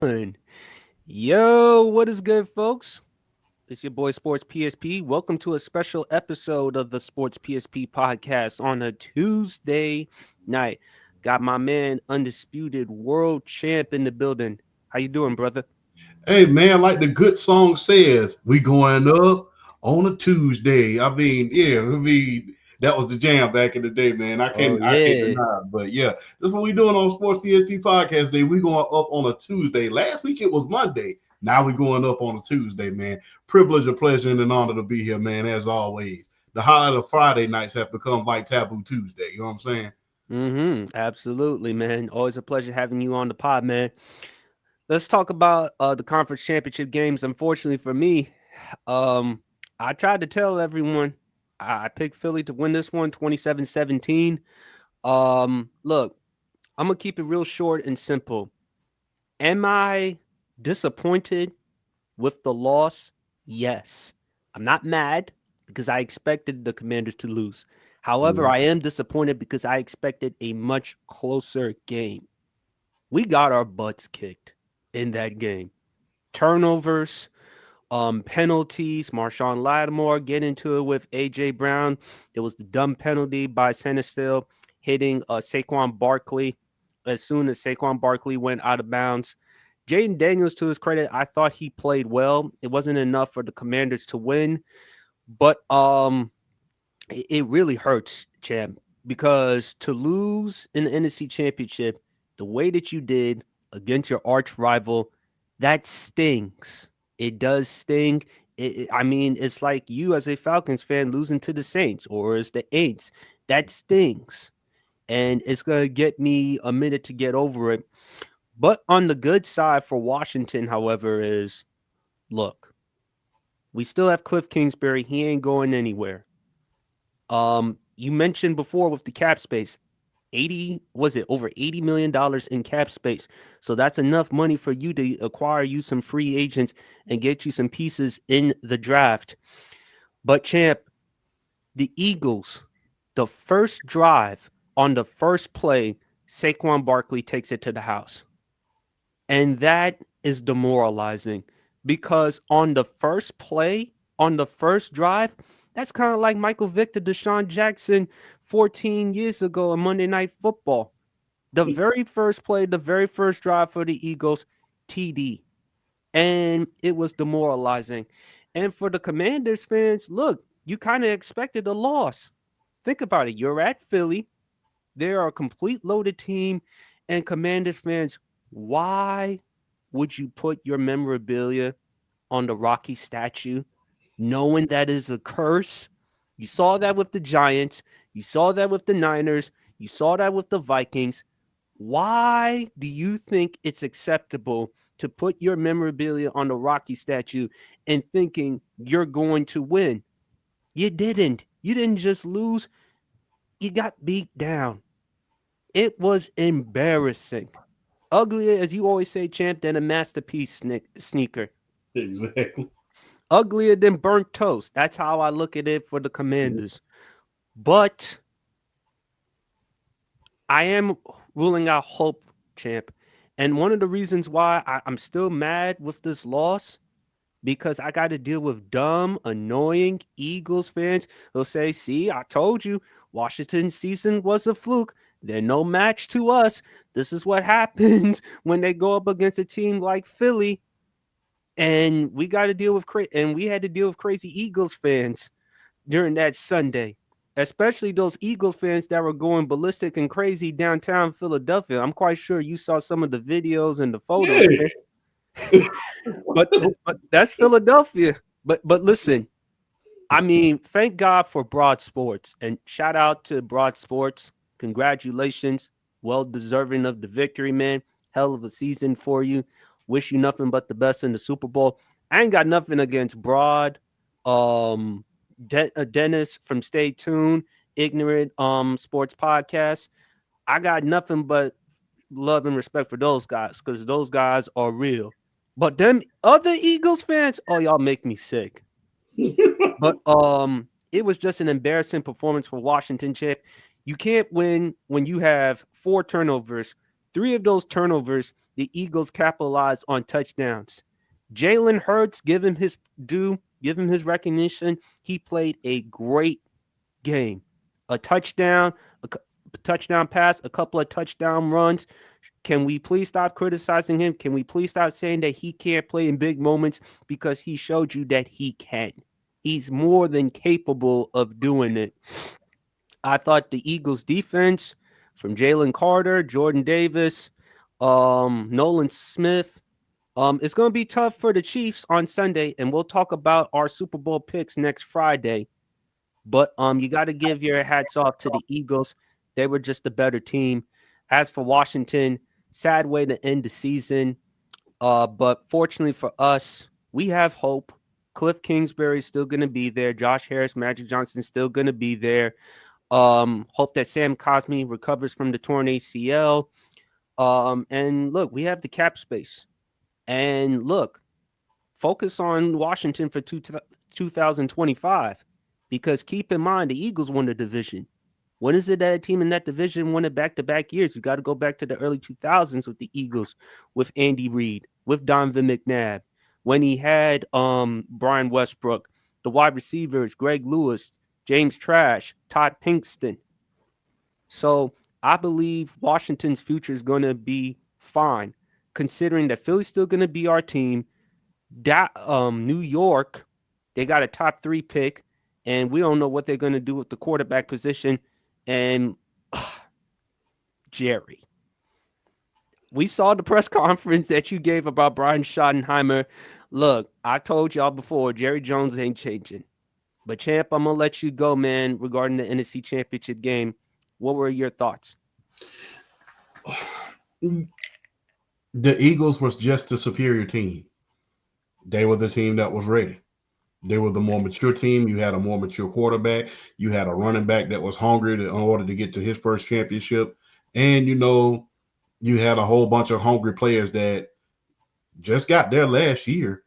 One. Yo, what is good, folks? It's your boy Sports PSP. Welcome to a special episode of the Sports PSP podcast on a Tuesday night. Got my man, undisputed world champ in the building. How you doing, brother? Hey man, like the good song says, we going up on a Tuesday. That was the jam back in the day, man. Oh I can't yeah. deny it. But yeah, that's what we doing on Sports PSP Podcast Day. We going up on a Tuesday. Last week it was Monday. Now we going up on a Tuesday, man. Privilege, a pleasure, and an honor to be here, man. As always, the highlight of Friday nights have become like Taboo Tuesday. You know what I'm saying? Absolutely, man. Always a pleasure having you on the pod, man. Let's talk about the conference championship games. Unfortunately for me, um, I tried to tell everyone I picked Philly to win this one 27-17. Look, I'm gonna keep it real short and simple. Am I disappointed with the loss? Yes. I'm not mad because I expected the Commanders to lose. However, Mhm. I am disappointed because I expected a much closer game. We got our butts kicked in that game. Turnovers, penalties. Marshawn Lattimore get into it with AJ Brown. It was the dumb penalty by Senesville hitting Saquon Barkley as soon as Saquon Barkley went out of bounds. Jaden Daniels, to his credit, I thought he played well. It wasn't enough for the Commanders to win, but it really hurts, champ, because to lose in the NFC Championship the way that you did against your arch rival, that stings. It does sting. I mean, it's like you as a Falcons fan losing to the Saints or as the Aints. That stings. And it's going to get me a minute to get over it. But on the good side for Washington, however, is look, we still have Cliff Kingsbury. He ain't going anywhere. You mentioned before with the cap space, 80 was it over $80 million in cap space. So that's enough money for you to acquire you some free agents and get you some pieces in the draft. But champ, the Eagles, the first drive on the first play, Saquon Barkley takes it to the house. And that is demoralizing because on the first play, on the first drive, that's kind of like Michael Vick to Deshaun Jackson 14 years ago in Monday Night Football. The very first play, the very first drive for the Eagles, TD. And it was demoralizing. And for the Commanders fans, look, you kind of expected a loss. Think about it. You're at Philly. They are a complete loaded team. And Commanders fans, why would you put your memorabilia on the Rocky statue, knowing that is a curse? You saw that with the Giants. You saw that with the Niners. You saw that with the Vikings. Why do you think it's acceptable to put your memorabilia on the Rocky statue and thinking you're going to win? You didn't. You didn't just lose, you got beat down. It was embarrassing. Uglier, as you always say, champ, than a masterpiece sneaker. Exactly. Uglier than burnt toast. That's how I look at it for the Commanders. But I am ruling out hope, champ. And one of the reasons why I'm still mad with this loss because I got to deal with dumb, annoying Eagles fans who'll say, see, I told you Washington's season was a fluke. They're no match to us. This is what happens when they go up against a team like Philly. And we got to deal with and we had to deal with crazy Eagles fans during that Sunday, especially those Eagles fans that were going ballistic and crazy downtown Philadelphia. I'm quite sure you saw some of the videos and the photos, Yeah. man. But that's Philadelphia. But listen, I mean, thank God for Broad Sports and shout out to Broad Sports. Congratulations, well deserving of the victory, man. Hell of a season for you. Wish you nothing but the best in the Super Bowl. I ain't got nothing against Broad, um, Dennis from Stay Tuned, Ignorant Sports Podcast. I got nothing but love and respect for those guys because those guys are real. But them other Eagles fans, oh y'all make me sick. But it was just an embarrassing performance for Washington, Chip. You can't win when you have four turnovers. Three of those turnovers the Eagles capitalized on touchdowns. Jalen Hurts, give him his due, give him his recognition. He played a great game. A touchdown, a touchdown pass, a couple of touchdown runs. Can we please stop criticizing him? Can we please stop saying that he can't play in big moments because he showed you that he can? He's more than capable of doing it. I thought the Eagles defense from Jalen Carter, Jordan Davis, Nolan Smith, it's going to be tough for the Chiefs on Sunday, and we'll talk about our Super Bowl picks next Friday. But you got to give your hats off to the Eagles. They were just a better team. As for Washington, sad way to end the season. But fortunately for us, we have hope. Cliff Kingsbury's still going to be there. Josh Harris, Magic Johnson's still going to be there. Hope that Sam Cosmi recovers from the torn ACL. And look, we have the cap space. And look, focus on Washington for 2025 because keep in mind the Eagles won the division. When is it that a team in that division won it back-to-back years? You got to go back to the early 2000s with the Eagles, with Andy Reid, with Donovan McNabb, when he had Brian Westbrook, the wide receivers, Greg Lewis, James Trash, Todd Pinkston. So I believe Washington's future is going to be fine, considering that Philly's still going to be our team. New York, they got a top 3 pick, and we don't know what they're going to do with the quarterback position. And Jerry, we saw the press conference that you gave about Brian Schottenheimer. Look, I told y'all before, Jerry Jones ain't changing. But Champ, I'm gonna let you go, man. Regarding the NFC Championship game, what were your thoughts? The Eagles was just a superior team. They were the team that was ready. They were the more mature team. You had a more mature quarterback. You had a running back that was hungry in order to get to his first championship. And, you had a whole bunch of hungry players that just got there last year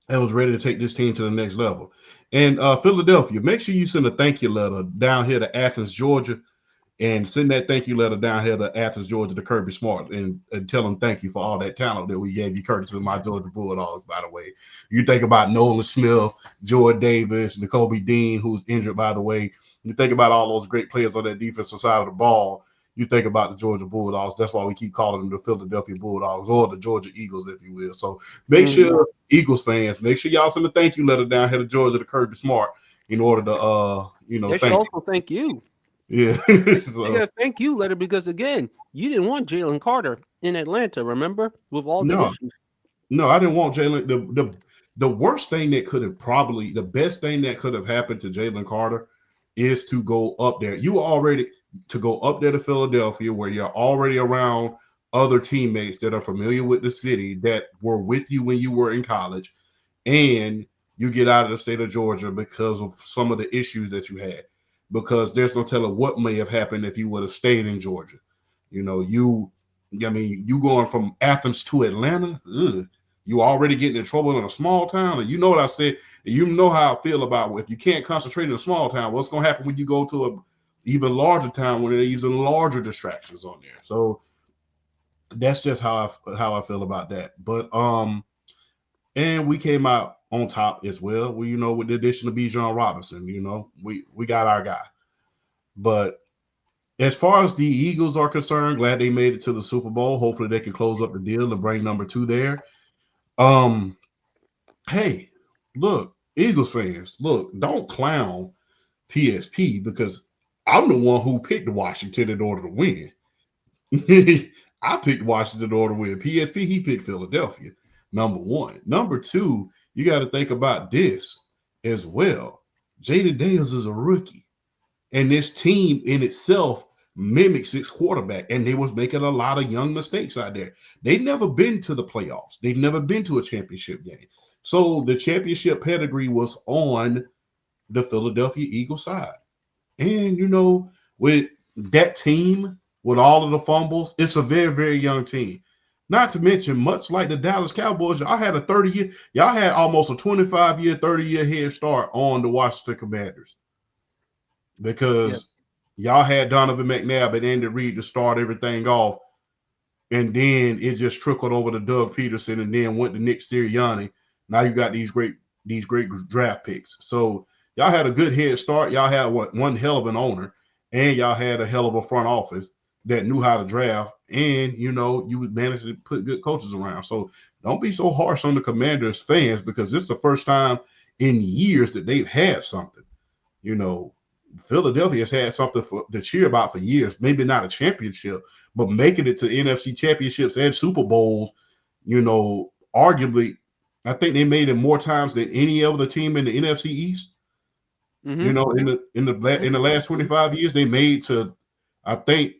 and was ready to take this team to the next level. And Philadelphia, make sure you send a thank you letter down here to Athens, Georgia, and send that thank you letter down here to Athens, Georgia, to Kirby Smart, and tell them thank you for all that talent that we gave you, courtesy of my Georgia Bulldogs, by the way. You think about Nolan Smith, Jordan Davis, N'Kobe Dean, who's injured, by the way. You think about all those great players on that defensive side of the ball. You think about the Georgia Bulldogs. That's why we keep calling them the Philadelphia Bulldogs or the Georgia Eagles, if you will. So make sure, Eagles fans, make sure y'all send a thank you letter down here to Georgia to Kirby Smart in order to, They should thank also thank you. you. Yeah. They So, got a thank you letter because again, you didn't want Jalen Carter in Atlanta, remember? With all the no, issues. No, I didn't want Jalen. The worst thing that could have probably the best thing that could have happened to Jalen Carter is to go up there. You were already to go up there to Philadelphia where you're already around other teammates that are familiar with the city that were with you when you were in college, and you get out of the state of Georgia because of some of the issues that you had. Because there's no telling what may have happened if you would have stayed in Georgia. You going from Athens to Atlanta, you already getting in trouble in a small town. And you know what I said, you know how I feel about if you can't concentrate in a small town, what's going to happen when you go to a even larger town when there's even larger distractions on there. So that's just how I feel about that. But and we came out on top as well. With the addition of Bijan Robinson, we got our guy. But as far as the Eagles are concerned, glad they made it to the Super Bowl. Hopefully they can close up the deal and bring number 2 there. Um, hey, look, Eagles fans, look, don't clown PSP because I'm the one who picked Washington in order to win. I picked Washington in order to win. PSP, he picked Philadelphia, number 1. Number 2, you got to think about this as well. Jaden Daniels is a rookie. And this team in itself mimics its quarterback, and they was making a lot of young mistakes out there. They'd never been to the playoffs. They'd never been to a championship game. So the championship pedigree was on the Philadelphia Eagles side. And with that team, with all of the fumbles, it's a very, very young team. Not to mention, much like the Dallas Cowboys, y'all had almost a 25-year, 30-year head start on the Washington Commanders Yeah. because y'all had Donovan McNabb and Andy Reid to start everything off and then it just trickled over to Doug Peterson, and then went to Nick Sirianni. Now you got these great draft picks. So y'all had a good head start. Y'all had one hell of an owner, and y'all had a hell of a front office that knew how to draft, and you would manage to put good coaches around. So don't be so harsh on the Commanders fans, because this is the first time in years that they've had something. You know, Philadelphia has had something to cheer about for years. Maybe not a championship, but making it to NFC championships and Super Bowls. Arguably, I think they made it more times than any other team in the NFC East. Mm-hmm. In the last 25 years, they made to, I think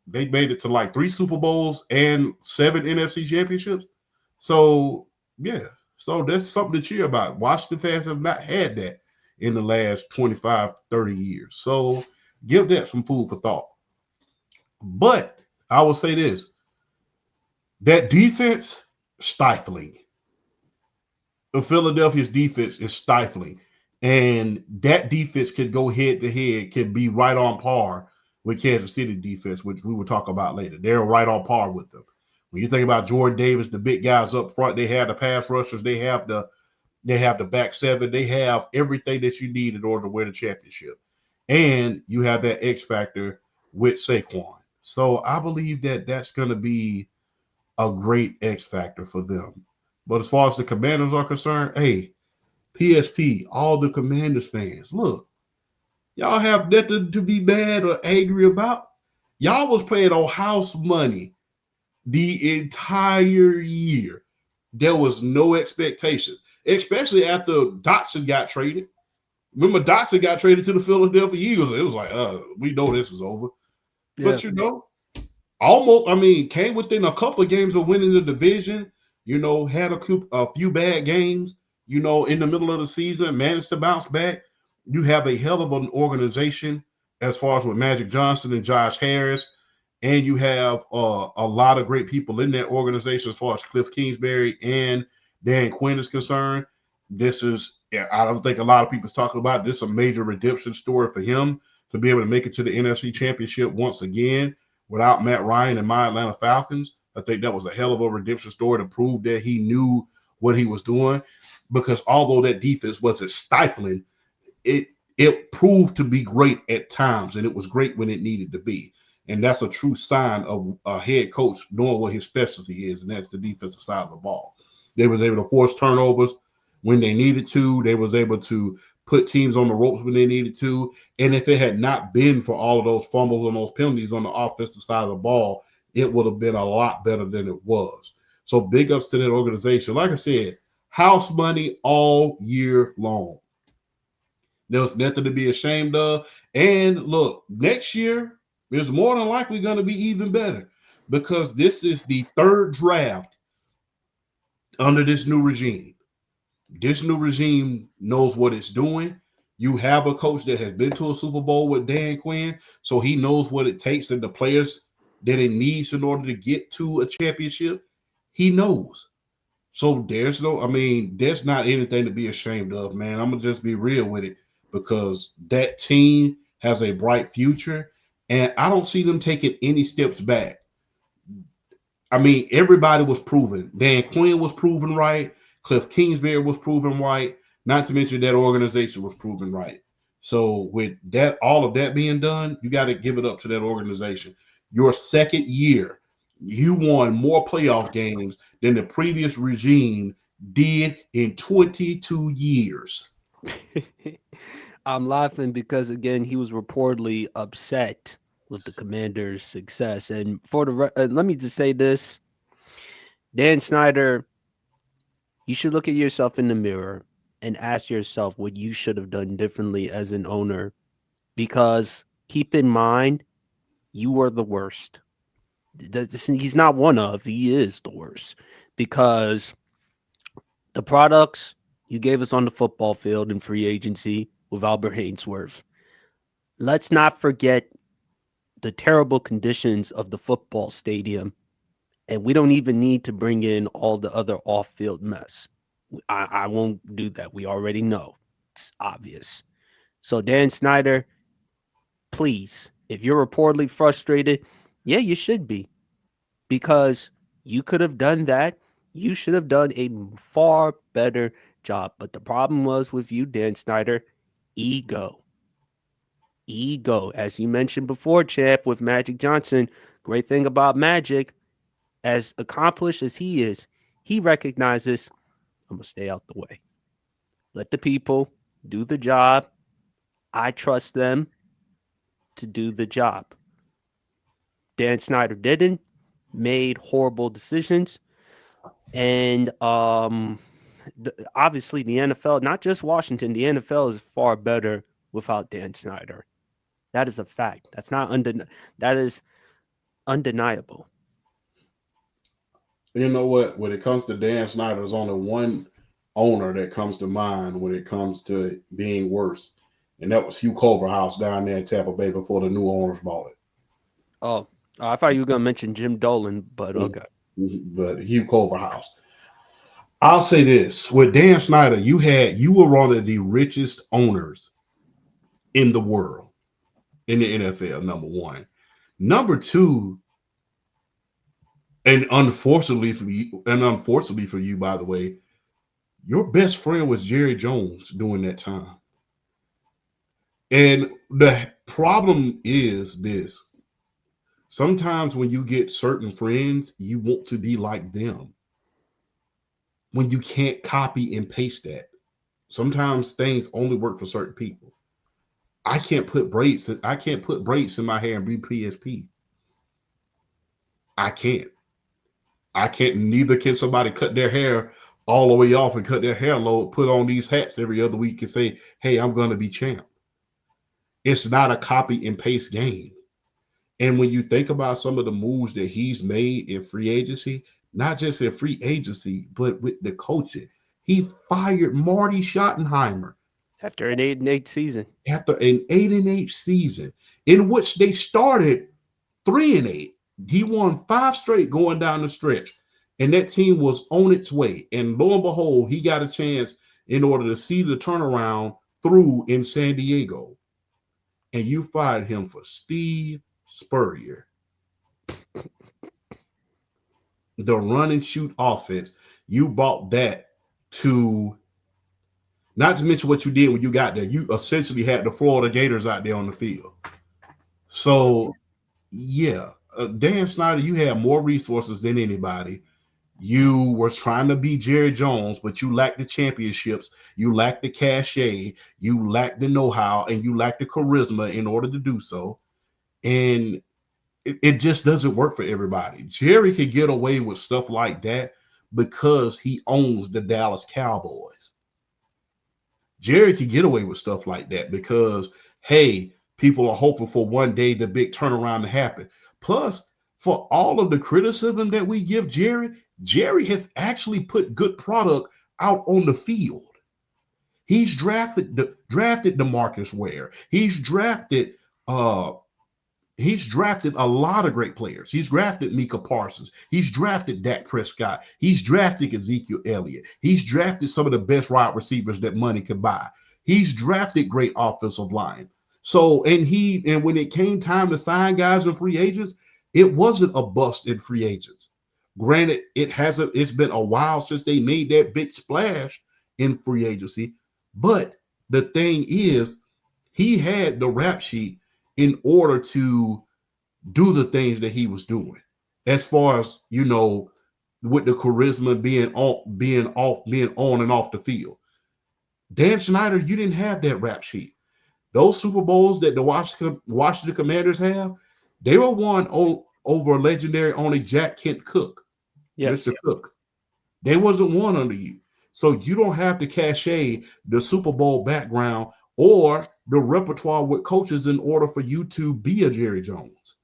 they made it to like 3 Super Bowls and 7 NFC championships. So yeah, so that's something to cheer about. Washington fans have not had that in the last 25, 30 years. So give that some food for thought. But I will say this: that defense, stifling. The Philadelphia's defense is stifling. And that defense could go head to head, could be right on par with Kansas City defense, which we will talk about later. They're right on par with them. When you think about Jordan Davis, the big guys up front, they have the pass rushers, they have the back seven, they have everything that you need in order to win a championship. And you have that X factor with Saquon. So I believe that that's going to be a great X factor for them. But as far as the Commanders are concerned, hey, PSP, all the Commanders fans, look, y'all have nothing to be mad or angry about. Y'all was playing on house money the entire year. There was no expectations, especially after Dotson got traded. Remember, Dotson got traded to the Philadelphia Eagles. It was like, we know this is over. Yeah. But almost, I mean, came within a couple of games of winning the division. Had a few bad games. In the middle of the season, managed to bounce back. You have a hell of an organization as far as with Magic Johnson and Josh Harris, and you have a lot of great people in that organization as far as Cliff Kingsbury and Dan Quinn is concerned. This is, I don't think a lot of people's talking about this, a major redemption story for him to be able to make it to the NFC Championship once again without Matt Ryan and my Atlanta Falcons. I think that was a hell of a redemption story to prove that he knew what he was doing. Because although that defense wasn't stifling, it it proved to be great at times, and it was great when it needed to be. And that's a true sign of a head coach knowing what his specialty is, and that's the defensive side of the ball. They was able to force turnovers when they needed to. They was able to put teams on the ropes when they needed to. And if it had not been for all of those fumbles and those penalties on the offensive side of the ball, it would have been a lot better than it was. So big ups to that organization. Like I said, house money all year long. There was nothing to be ashamed of. And look, next year is more than likely going to be even better, because this is the third draft under this new regime. This new regime knows what it's doing. You have a coach that has been to a Super Bowl with Dan Quinn, so he knows what it takes and the players that it needs in order to get to a championship. He knows. So there's not anything to be ashamed of, man. I'm gonna just be real with it, because that team has a bright future, and I don't see them taking any steps back. I mean, everybody was proven. Dan Quinn was proven right. Cliff Kingsbury was proven right. Not to mention that organization was proven right. So with that, all of that being done, you got to give it up to that organization. Your second year, you won more playoff games than the previous regime did in 22 years. I'm laughing because again he was reportedly upset with the Commanders' success. And let me just say this: Dan Snyder, you should look at yourself in the mirror and ask yourself what you should have done differently as an owner. Because keep in mind, you were the worst. He's not one of; he is the worst. Because the products you gave us on the football field in free agency with Albert Hainsworth. Let's not forget the terrible conditions of the football stadium. And we don't even need to bring in all the other off field mess. I won't do that. We already know. It's obvious. So, Dan Snyder, please, if you're reportedly frustrated, yeah, you should be. because you could have done that. You should have done a far better job. But the problem was with you, Dan Snyder, ego. Ego. As you mentioned before, champ, with Magic Johnson, great thing about Magic, as accomplished as he recognizes, I'm going to stay out the way. Let the people do the job. I trust them to do the job. Dan Snyder didn't, made horrible decisions. And obviously, the NFL, not just Washington, the NFL is far better without Dan Snyder. That is a fact. That is undeniable. You know what? When it comes to Dan Snyder, there's only one owner that comes to mind when it comes to being worse, and that was Hugh Culverhouse down there in Tampa Bay before the new owners bought Oh, I thought you were gonna mention Jim Dolan, but it. okay. But Hugh Culverhouse. I'll say this: with Dan Snyder, you were one of the richest owners in the world in the NFL. Number one, number two, unfortunately for you, by the way, your best friend was Jerry Jones during that time. And the problem is this: sometimes when you get certain friends, you want to be like them. When you can't copy and paste that, sometimes things only work for certain people. I can't put braids in my hair and be PSP. I can't. I can't. Neither can somebody cut their hair all the way off and cut their hair low, put on these hats every other week and say, "Hey, I'm going to be champ." It's not a copy and paste game. And when you think about some of the moves that he's made in free agency, not just in free agency, but with the coaching, he fired Marty Schottenheimer After an 8-8 season, after an 8-8 season in which they started 3-8. He won five straight going down the stretch, and that team was on its way. And lo and behold, he got a chance in order to see the turnaround through in San Diego. And you fired him for Steve Spurrier, the run and shoot offense. You bought that to, not to mention what you did when you got there. You essentially had the Florida Gators out there on the field. So yeah, Dan Snyder, you had more resources than anybody. You were trying to be Jerry Jones, but you lacked the championships, you lacked the cachet, you lacked the know-how, and you lacked the charisma in order to do so. And it just doesn't work for everybody. Jerry could get away with stuff like that because he owns the Dallas Cowboys. Jerry could get away with stuff like that because, hey, people are hoping for one day the big turnaround to happen. Plus, for all of the criticism that we give Jerry, Jerry has actually put good product out on the field. He's drafted DeMarcus Ware. Uh He's drafted a lot of great players. He's drafted Mika Parsons. He's drafted Dak Prescott. He's drafted Ezekiel Elliott. He's drafted some of the best wide receivers that money could buy. He's drafted great offensive line. So, and when it came time to sign guys and free agents, it wasn't a bust in free agents. Granted, it's been a while since they made that big splash in free agency. But the thing is, he had the rap sheet in order to do the things that he was doing. As far as with the charisma being on and off the field. Dan Snyder, you didn't have that rap sheet. Those Super Bowls that the Washington Commanders have, they were won over legendary owner Jack Kent Cook, yes. Mr. Cook. They wasn't won under you. So you don't have the cachet, the Super Bowl background, or the repertoire with coaches in order for you to be a Jerry Jones.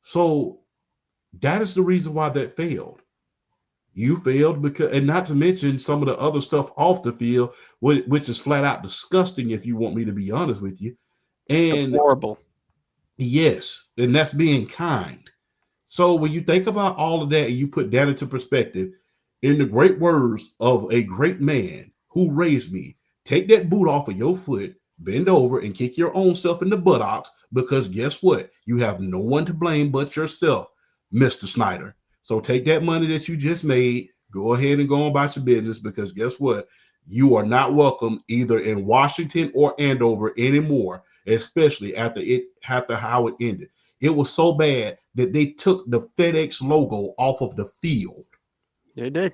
So that is the reason why that failed. You failed because, and not to mention some of the other stuff off the field, which is flat out disgusting, if you want me to be honest with you. And Deplorable. yes, and that's being kind. So when you think about all of that and you put that into perspective, in the great words of a great man who raised me, take that boot off of your foot, bend over, and kick your own self in the buttocks because guess what? You have no one to blame but yourself. Mr. Snyder. So take that money that you just made, go ahead and go on about your business because guess what? You are not welcome either in Washington or Andover anymore, especially after how it ended. It was so bad that they took the FedEx logo off of the field. They did.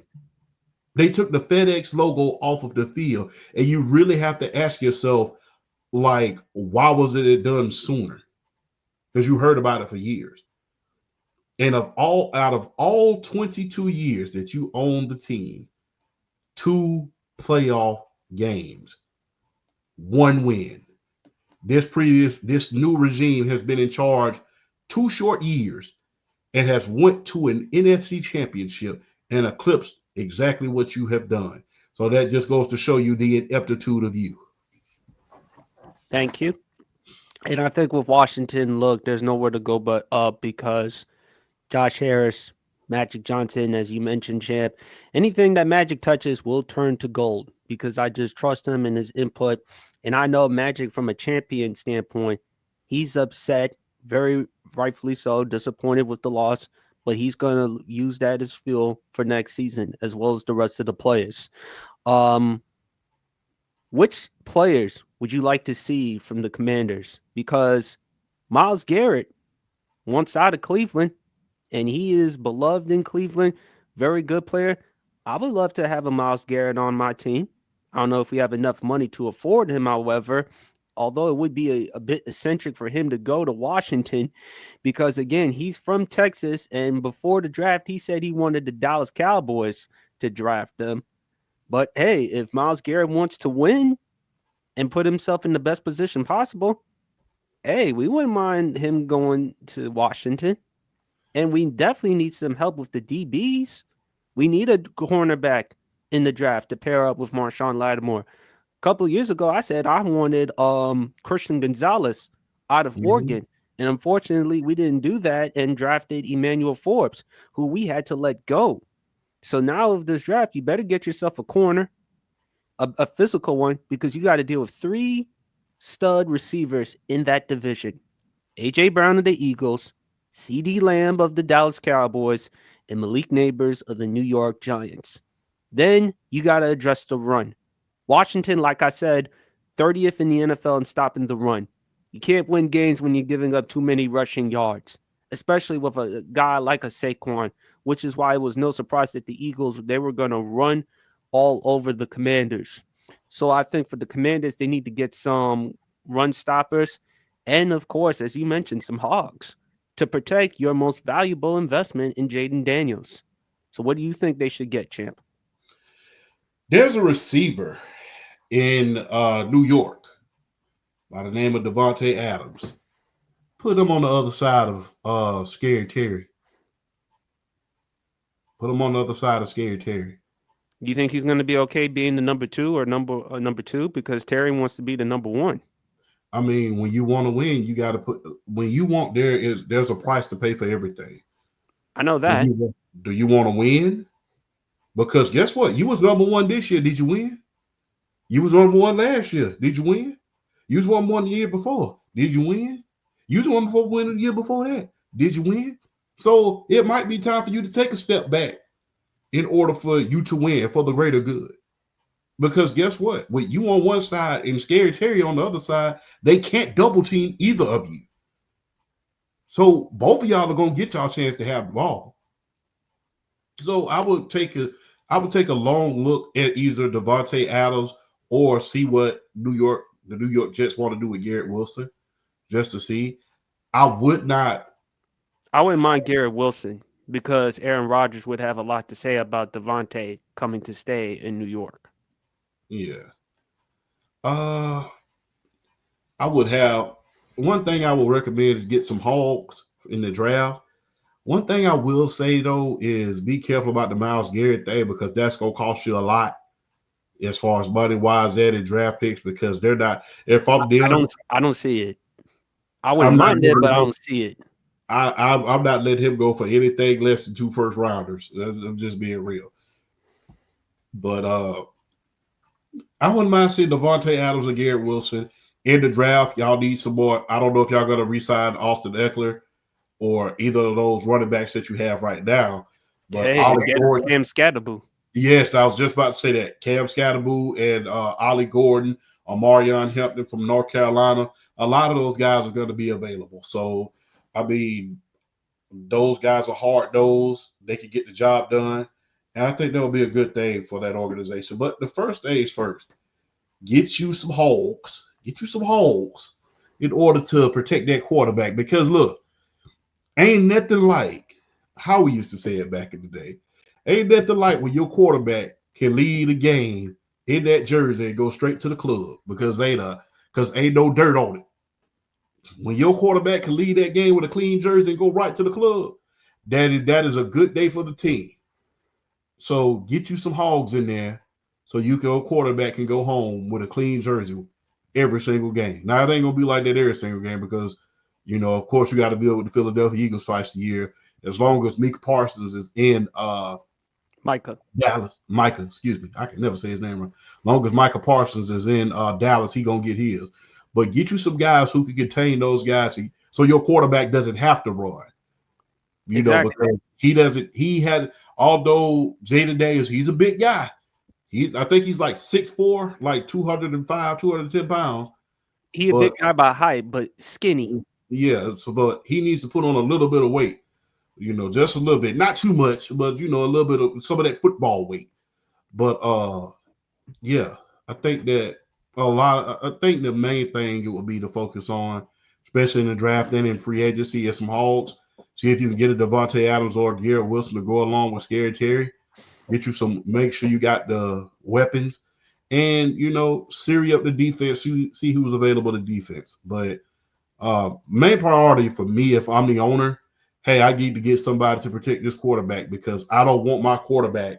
They took the FedEx logo off of the field, and you really have to ask yourself, like, why was it done sooner? Because you heard about it for years. And out of all 22 years that you own the team, two playoff games, one win. This new regime has been in charge 2 short years and has went to an NFC championship and eclipsed exactly what you have done. So that just goes to show you the ineptitude of you. Thank you. And I think with Washington, look, there's nowhere to go but up because Josh Harris, Magic Johnson, as you mentioned, champ, anything that Magic touches will turn to gold because I just trust him and his input. And I know Magic from a champion standpoint, he's upset, very rightfully so, disappointed with the loss, but he's going to use that as fuel for next season as well as the rest of the players. Um, which players would you like to see from the Commanders? Because Miles Garrett wants out of Cleveland and he is beloved in Cleveland. Very good player. I would love to have a Miles Garrett on my team. I don't know if we have enough money to afford him, however, although it would be a bit eccentric for him to go to Washington because, again, he's from Texas. And before the draft, he said he wanted the Dallas Cowboys to draft them. But hey, if Miles Garrett wants to win and put himself in the best position possible, hey, we wouldn't mind him going to Washington. And we definitely need some help with the DBs. We need a cornerback in the draft to pair up with Marshawn Lattimore. A couple of years ago, I said I wanted Christian Gonzalez out of Mhm. Oregon. And unfortunately, we didn't do that and drafted Emmanuel Forbes, who we had to let go. So now with this draft, you better get yourself a corner, a physical one, because you got to deal with three stud receivers in that division. AJ Brown of the Eagles, CD Lamb of the Dallas Cowboys, and Malik Neighbors of the New York Giants. Then you got to address the run. Washington, like I said, 30th in the NFL in stopping the run. You can't win games when you're giving up too many rushing yards, especially with a guy like a Saquon, which is why it was no surprise that the Eagles, they were going to run all over the Commanders. So I think for the Commanders, they need to get some run stoppers and, of course, as you mentioned, some hogs to protect your most valuable investment in Jaden Daniels. So what do you think they should get, champ? There's a receiver in New York by the name of Devontae Adams. Put him on the other side of Scary Terry. Put him on the other side of Scary Terry. You think he's going to be okay being the number two or number two because Terry wants to be the number one? I mean, when you want to win, you got to put. When you want, there's a price to pay for everything. I know Do that. you do you want to win? Because guess what? You was number one this year. Did you win? You was number one last year. Did you win? You was number one the year before. Did you win? You was number four win the year before that. Did you win? So it might be time for you to take a step back in order for you to win for the greater good. Because guess what? With you on one side and Scary Terry on the other side, they can't double team either of you. So both of y'all are gonna get y'all chance to have the ball. So I would take a long look at either Devontae Adams or see what the New York Jets want to do with Garrett Wilson, just to see. I would not. I wouldn't mind Garrett Wilson because Aaron Rodgers would have a lot to say about Devontae coming to stay in New York. Yeah. Uh I would have one thing I would recommend is get some hogs in the draft. One thing I will say though is be careful about the Miles Garrett thing because that's gonna cost you a lot as far as money wise and draft picks because they're not. If I'm them, I don't see it. I wouldn't I'm not mind it, giving but him I up. don't see it. I'm not letting him go for anything less than two first rounders. I'm just being real. But I wouldn't mind seeing Devontae Adams and Garrett Wilson in the draft. Y'all need some more. I don't know if y'all gonna resign Austin Eckler. or either of those running backs that you have right now. But Hey, Ollie again, Gordon, Cam Scatterboo. yes, I was just about to say that. Cam Scatterboo and Ollie Gordon, Amarion Hampton from North Carolina, a lot of those guys are going to be available. So, I mean, those guys are hard nosed. They can get the job done. And I think that'll be a good thing for that organization. But the first things first, get you some hogs. Get you some hogs in order to protect that quarterback. Because look, ain't nothing like how we used to say it back in the day. Ain't nothing like when your quarterback can lead a game in that jersey and go straight to the club because ain't no dirt on it. When your quarterback can lead that game with a clean jersey and go right to the club, that is a good day for the team. So get you some hogs in there so your quarterback can go home with a clean jersey every single game. Now it ain't gonna be like that every single game because of course you got to deal with the Philadelphia Eagles twice a year. As long as Micah Parsons is in Micah. Dallas, Micah, excuse me, I can never say his name right. As long as Micah Parsons is in Dallas, he gonna get his. But get you some guys who can contain those guys, so your quarterback doesn't have to run. Exactly. Because he doesn't. He had, although Jaden Daniels, he's a big guy. I think he's like 6'4", like 205, 210 pounds. He a big But guy by height, but skinny. yeah, but he needs to put on a little bit of weight. Just a little bit, not too much, but a little bit of some of that football weight. But yeah, I think that I think the main thing it would be to focus on, especially in the draft and in free agency, is some hogs. See if you can get a Devontae Adams or Garrett Wilson to go along with Scary Terry. Get you some. Make sure you got the weapons, and serie up the defense. See who's available to defense. But main priority for me, if I'm the owner, hey, I need to get somebody to protect this quarterback because I don't want my quarterback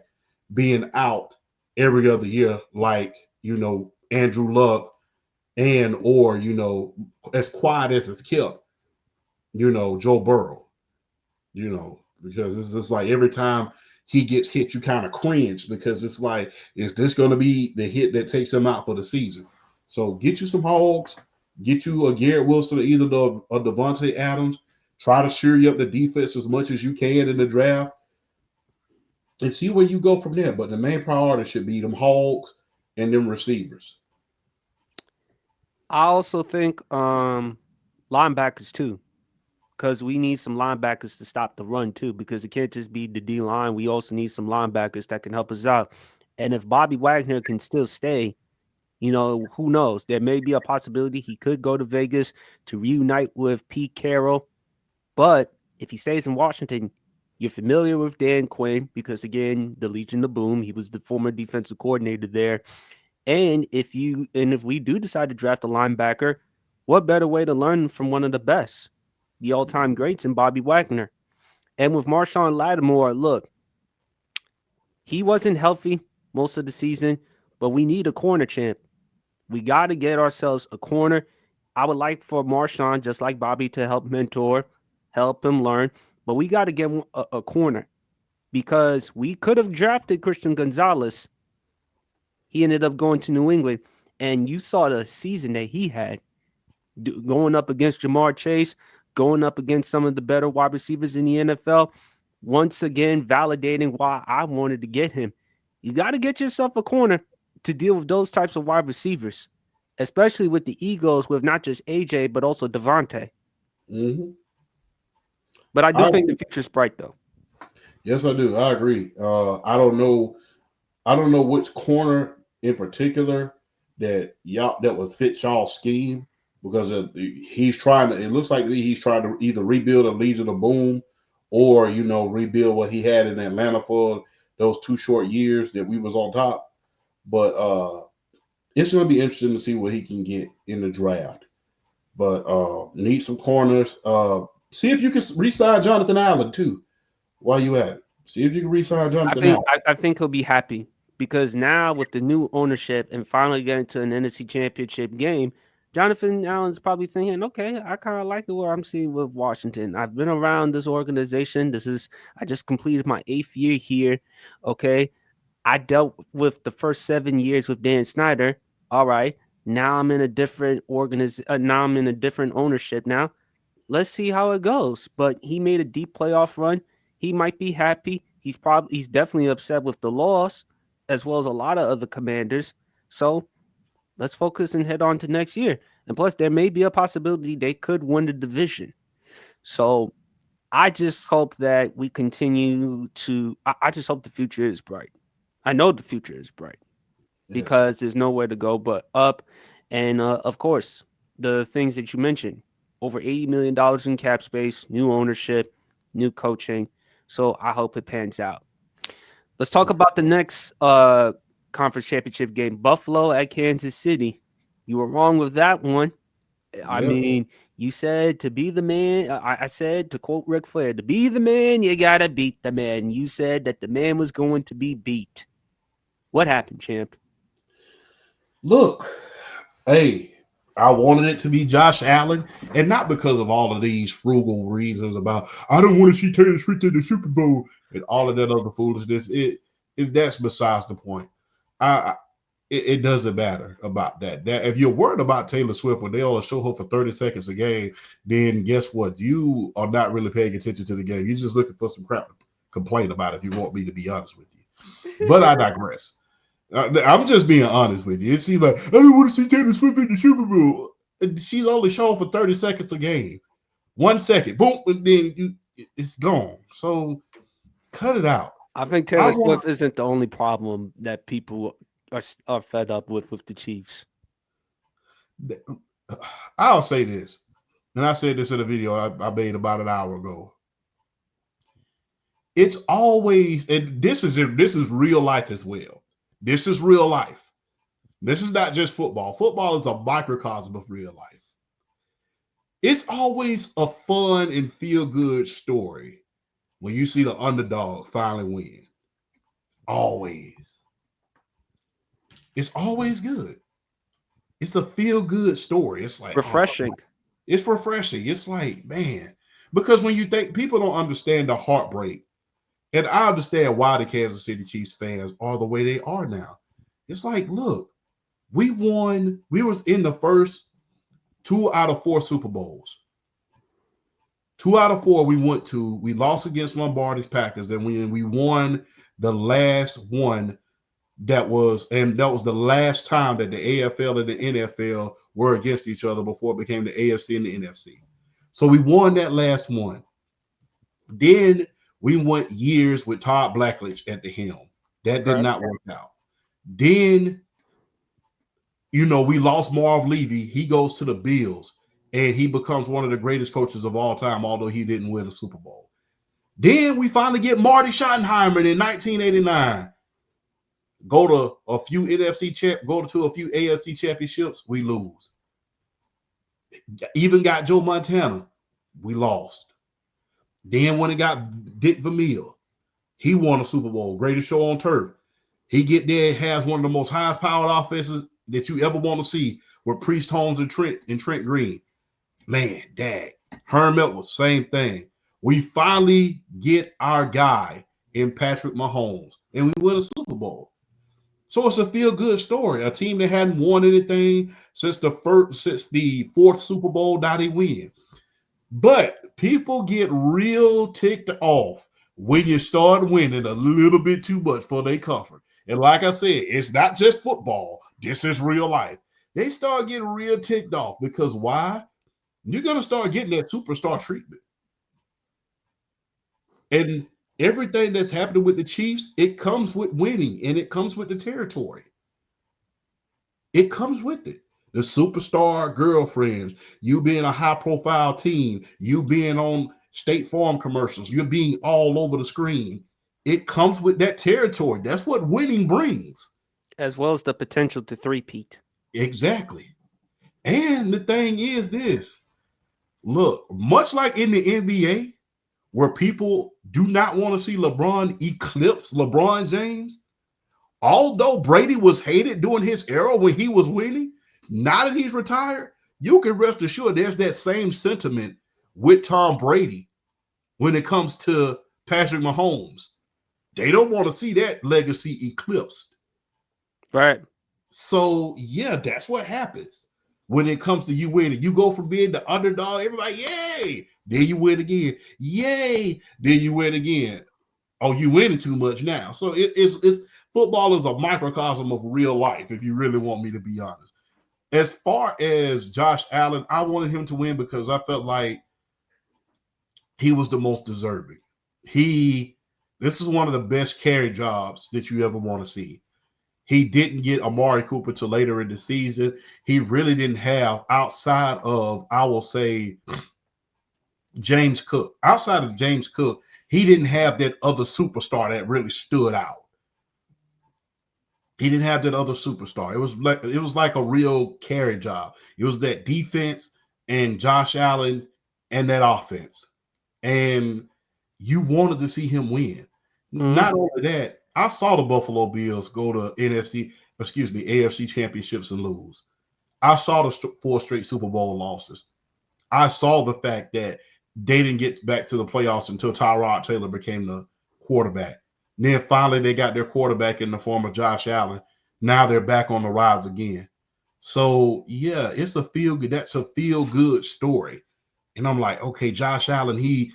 being out every other year, like Andrew Luck and or as quiet as it's kept, Joe Burrow, because it's just like every time he gets hit, you kind of cringe because it's like, is this going to be the hit that takes him out for the season? So get you some hogs, get you a Garrett Wilson or either a Devontae Adams. Try to sure you up the defense as much as you can in the draft and see where you go from there. But the main priority should be them hogs and them receivers. I also think linebackers too, because we need some linebackers to stop the run too, because it can't just be the D line. We also need some linebackers that can help us out. And if Bobby Wagner can still stay, who knows? There may be a possibility he could go to Vegas to reunite with Pete Carroll. But if he stays in Washington, you're familiar with Dan Quinn because, again, the Legion of Boom, he was the former defensive coordinator there. And if we do decide to draft a linebacker, what better way to learn from one of the best, the all-time greats in Bobby Wagner? And with Marshawn Lattimore, look, he wasn't healthy most of the season, but we need a corner champ. We got to get ourselves a corner. I would like for Marshawn, just like Bobby, to help mentor, help him learn, but we got to get a corner because we could have drafted Christian Gonzalez. He ended up going to New England, and you saw the season that he had going up against Jamar Chase, going up against some of the better wide receivers in the NFL. Once again, validating why I wanted to get him. You got to get yourself a corner to deal with those types of wide receivers, especially with the Eagles with not just AJ, but also Devontae. Mm-hmm. But I do I think the agree. future's bright, though. Yes, I do. I agree. I don't know. I don't know which corner in particular that would fit y'all's scheme because he's trying to. It looks like he's trying to either rebuild a Legion of Boom or rebuild what he had in Atlanta for those 2 short years that we was on top. But it's going to be interesting to see what he can get in the draft. But need some corners. See if you can re-sign Jonathan Allen too while you at it. See if you can re-sign I Jonathan think Allen. I, I think he'll be happy because now with the new ownership and finally getting to an NFC Championship game, Jonathan Allen's probably thinking, okay, I kind of like it what I'm seeing with Washington. I've been around this organization. I just completed my 8th year here. Okay, I dealt with the first 7 years with Dan Snyder. All right, now I'm in a different ownership now. let's see how it goes. But he made a deep playoff run. He might be happy. He's definitely upset with the loss, as well as a lot of other commanders. So let's focus and head on to next year. And plus, there may be a possibility they could win the division. So I just hope that we continue to. I just hope the future is bright. I know the future is bright Yes. because there's nowhere to go but up. And of course, the things that you mentioned, over $80 million in cap space, new ownership, new coaching. So I hope it pans out. Let's talk about the next conference championship game, Buffalo at Kansas City. You were wrong with that one. I Yeah. mean, you said to be the man. I said, to quote Ric Flair, to be the man, you gotta beat the man. You said that the man was going to be beat. What happened, champ? Look, hey, I wanted it to be Josh Allen, and not because of all of these frugal reasons about I don't want to see Taylor Swift in the Super Bowl and all of that other foolishness. It that's besides the point. I it doesn't matter about that. That if you're worried about Taylor Swift when they only show her for 30 seconds a game, then guess what? You are not really paying attention to the game. You're just looking for some crap to complain about if you want me to be honest with you. But I digress. I'm just being honest with you. It seems like I don't want to see Taylor Swift in the Super Bowl. She's only shown for 30 seconds a game. 1 second, boom, and then it's gone. So cut it out. I think I Taylor want Swift isn't the only problem that people are fed up with the Chiefs. to. I'll say this, and I said this in a video I made about an hour ago. It's always, and this is real life as well. This is real life. This is not just football. Football is a microcosm of real life. It's always a fun and feel good story when you see the underdog finally win. Always. It's always good. It's a feel good story. It's like, oh, Refreshing. it's refreshing. It's like, man, because when you think people don't understand the heartbreak, and I understand why the Kansas City Chiefs fans are the way they are now. It's like, look, we won, we was in the first 2 out of 4 Super Bowls. 2 out of 4 we went to. We lost against Lombardi's Packers, and we won the last one that was the last time that the AFL and the NFL were against each other before it became the AFC and the NFC. So we won that last one. Then we went years with Todd Blackledge at the helm. That did Okay. not work out. Then, we lost Marv Levy. He goes to the Bills, and he becomes one of the greatest coaches of all time, although he didn't win a Super Bowl. Then we finally get Marty Schottenheimer in 1989. Go to a few AFC championships, we lose. Even got Joe Montana, we lost. Then when it got Dick Vermeil, he won a Super Bowl, greatest show on turf. He get there, has one of the most highest powered offenses that you ever want to see with Priest Holmes and Trent Green. Man, dag. Herm Edwards, same thing. We finally get our guy in Patrick Mahomes, and we win a Super Bowl. So it's a feel good story. A team that hadn't won anything since the fourth Super Bowl, now they win. But people get real ticked off when you start winning a little bit too much for their comfort. And like I said, it's not just football. This is real life. They start getting real ticked off because why? You're gonna start getting that superstar treatment. And everything that's happening with the Chiefs, it comes with winning and it comes with the territory. It comes with it. The superstar girlfriends, you being a high profile team, you being on State Farm commercials, you're being all over the screen. It comes with that territory. That's what winning brings. As well as the potential to three-peat. Exactly. And the thing is this, look, much like in the NBA, where people do not want to see LeBron eclipse LeBron James, although Brady was hated during his era when he was winning, now that he's retired, you can rest assured there's that same sentiment with Tom Brady when it comes to Patrick Mahomes. They don't want to see that legacy eclipsed. Right. So, yeah, that's what happens. when it comes to you winning. You go from being the underdog, everybody, yay! Then you win again. Yay! Then you win again. Oh, you winning too much now. So it's football is a microcosm of real life, if you really want me to be honest. As far as Josh Allen, I wanted him to win because I felt like he was the most deserving. He This is one of the best carry jobs that you ever want to see. He didn't get Amari Cooper till later in the season. He really didn't have outside of, I will say, James Cook. Outside of James Cook, he didn't have that other superstar that really stood out. He didn't have that other superstar. It was like a real carry job. It was that defense and Josh Allen and that offense. And you wanted to see him win. Mhm. Not only that, I saw the Buffalo Bills go to AFC championships and lose. I saw the four straight Super Bowl losses. I saw the fact that they didn't get back to the playoffs until Tyrod Taylor became the quarterback. And then finally they got their quarterback in the form of Josh Allen. Now they're back on the rise again. So yeah, it's a feel good. That's a feel good story. And I'm like, okay, Josh Allen, he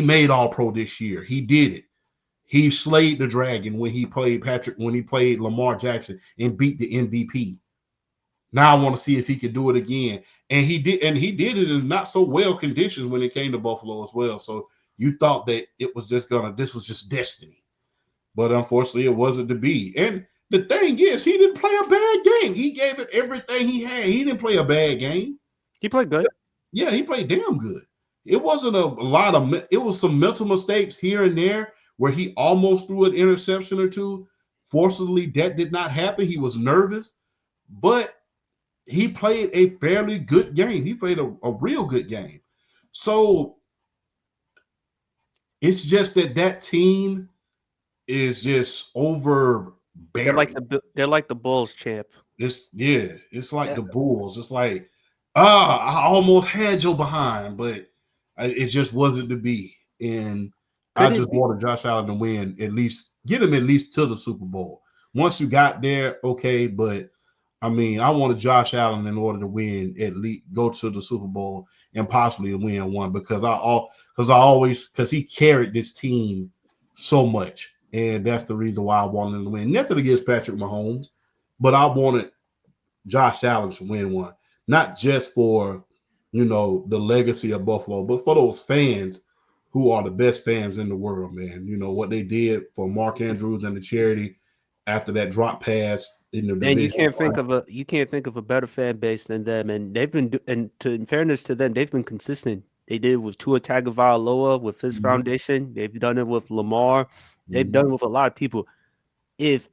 made All Pro this year. He did it. He slayed the dragon when he played Lamar Jackson and beat the MVP. Now I want to see if he can do it again. And he did it in not so well conditions when it came to Buffalo as well. So you thought that this was just destiny. But unfortunately it wasn't to be. And the thing is, he didn't play a bad game. He gave it everything he had. He didn't play a bad game. He played good. Yeah, he played damn good. It wasn't a lot of it was some mental mistakes here and there where he almost threw an interception or two. Fortunately, that did not happen. He was nervous, but he played a fairly good game. He played a real good game. So it's just that team is just overbearing. They're like the Bulls champ. It's like Yeah, the Bulls. It's like, I almost had your behind, but it just wasn't to be. And I could it just be? wanted Josh Allen to win, at least get him at least to the Super Bowl. Once you got there, okay, but I mean, I wanted Josh Allen in order to win, at least go to the Super Bowl and possibly win one because he carried this team so much, and that's the reason why I wanted him to win. Nothing against Patrick Mahomes, but I wanted Josh Allen to win one, not just for the legacy of Buffalo, but for those fans who are the best fans in the world, man. You know what they did for Mark Andrews and the charity after that drop pass in the And division. you can't think of a better fan base than them. And they've been and to in fairness to them, they've been consistent. They did it with Tua Tagovailoa with his Mhm, foundation. They've done it with Lamar. They've mhm. done it with a lot of people. If